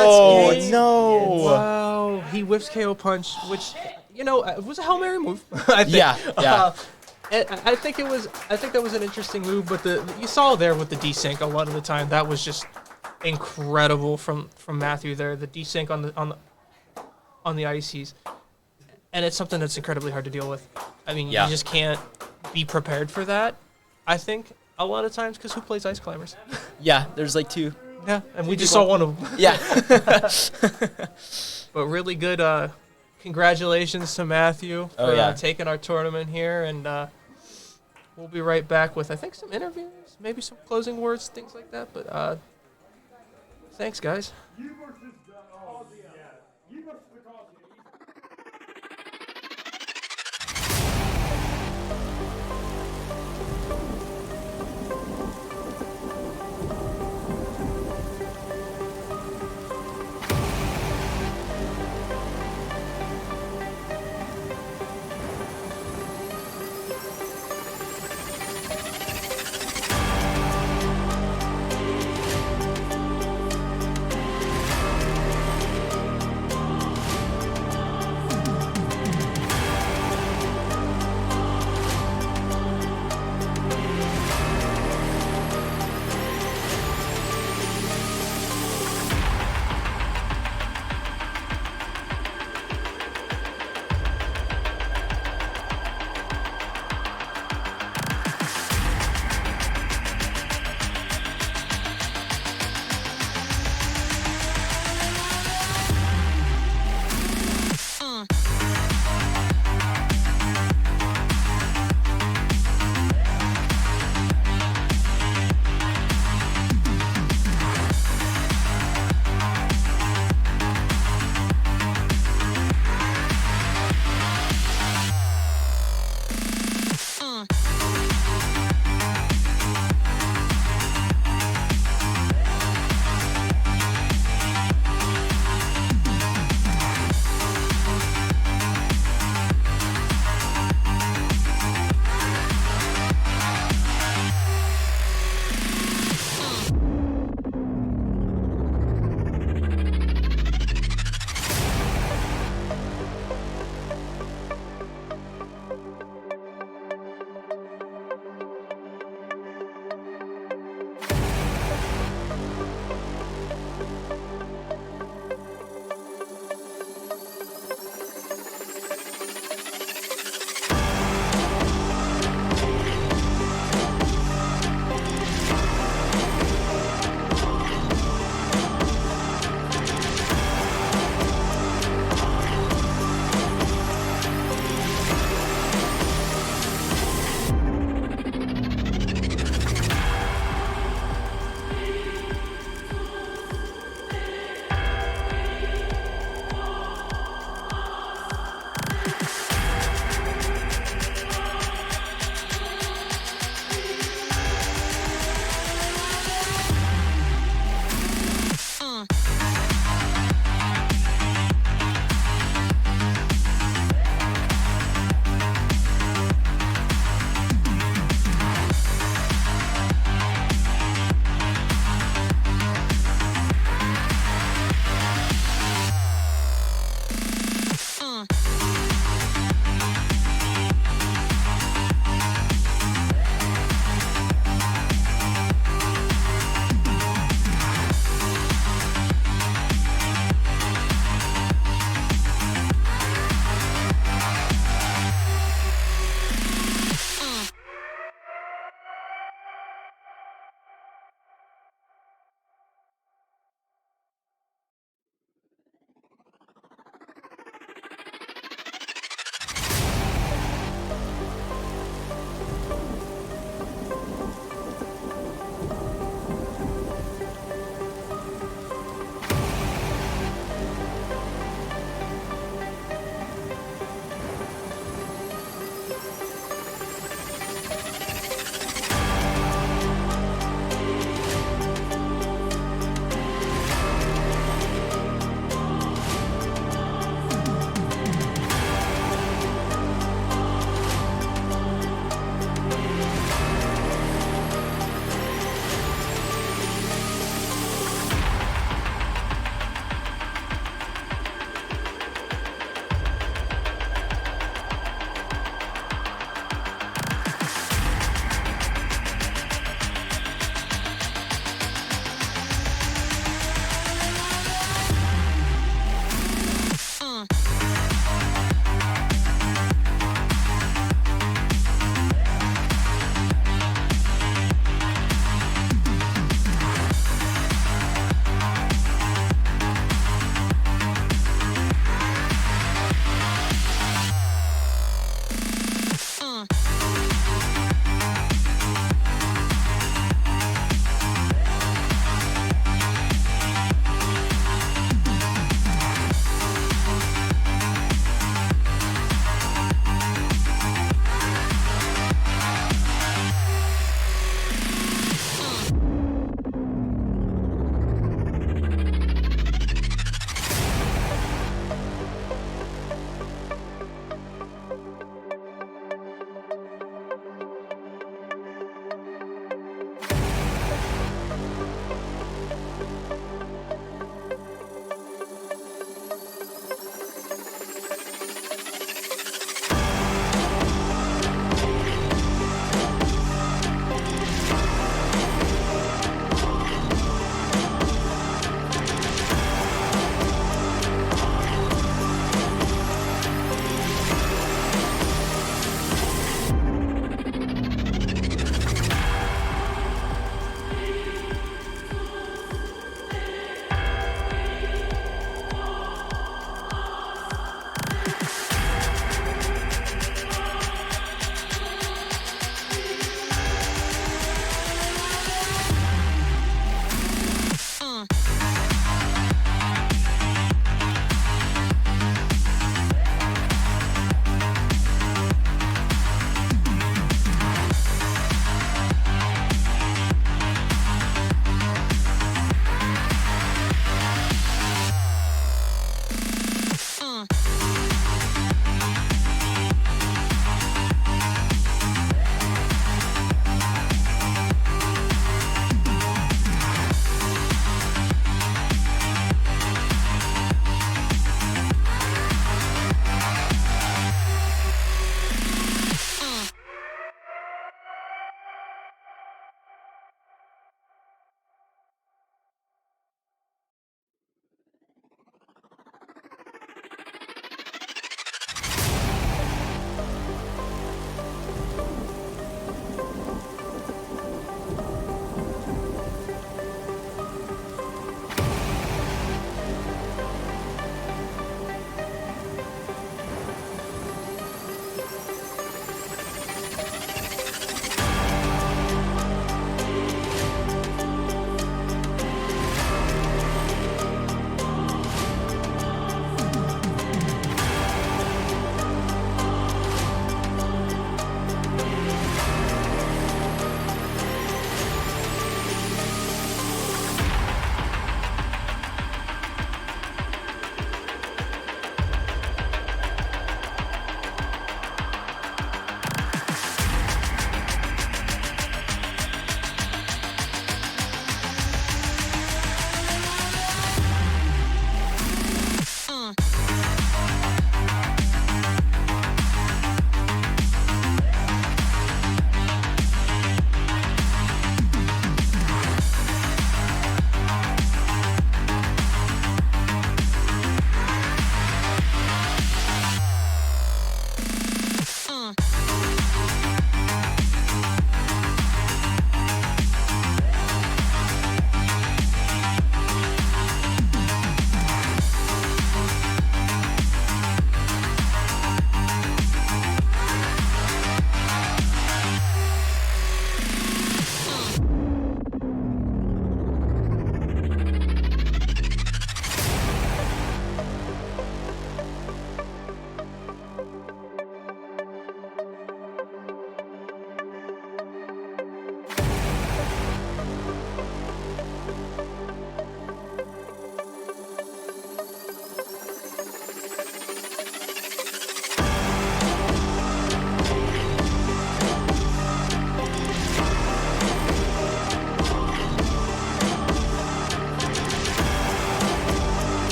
that's game. no. Wow, he whiffs KO punch, which, you know, was a Hail Mary move. I think. Yeah, yeah. And I think that was an interesting move, but you saw there with the desync a lot of the time that was just incredible from Matthew there. The desync on the Ices, and it's something that's incredibly hard to deal with. I mean, Yeah. you just can't be prepared for that. I think a lot of times because who plays Ice Climbers? Yeah, there's like 2. Yeah, and we just saw one of them. Yeah. But really good. Congratulations to Matthew for taking our tournament here, and we'll be right back with I think some interviews, maybe some closing words, things like that. But thanks, guys. You versus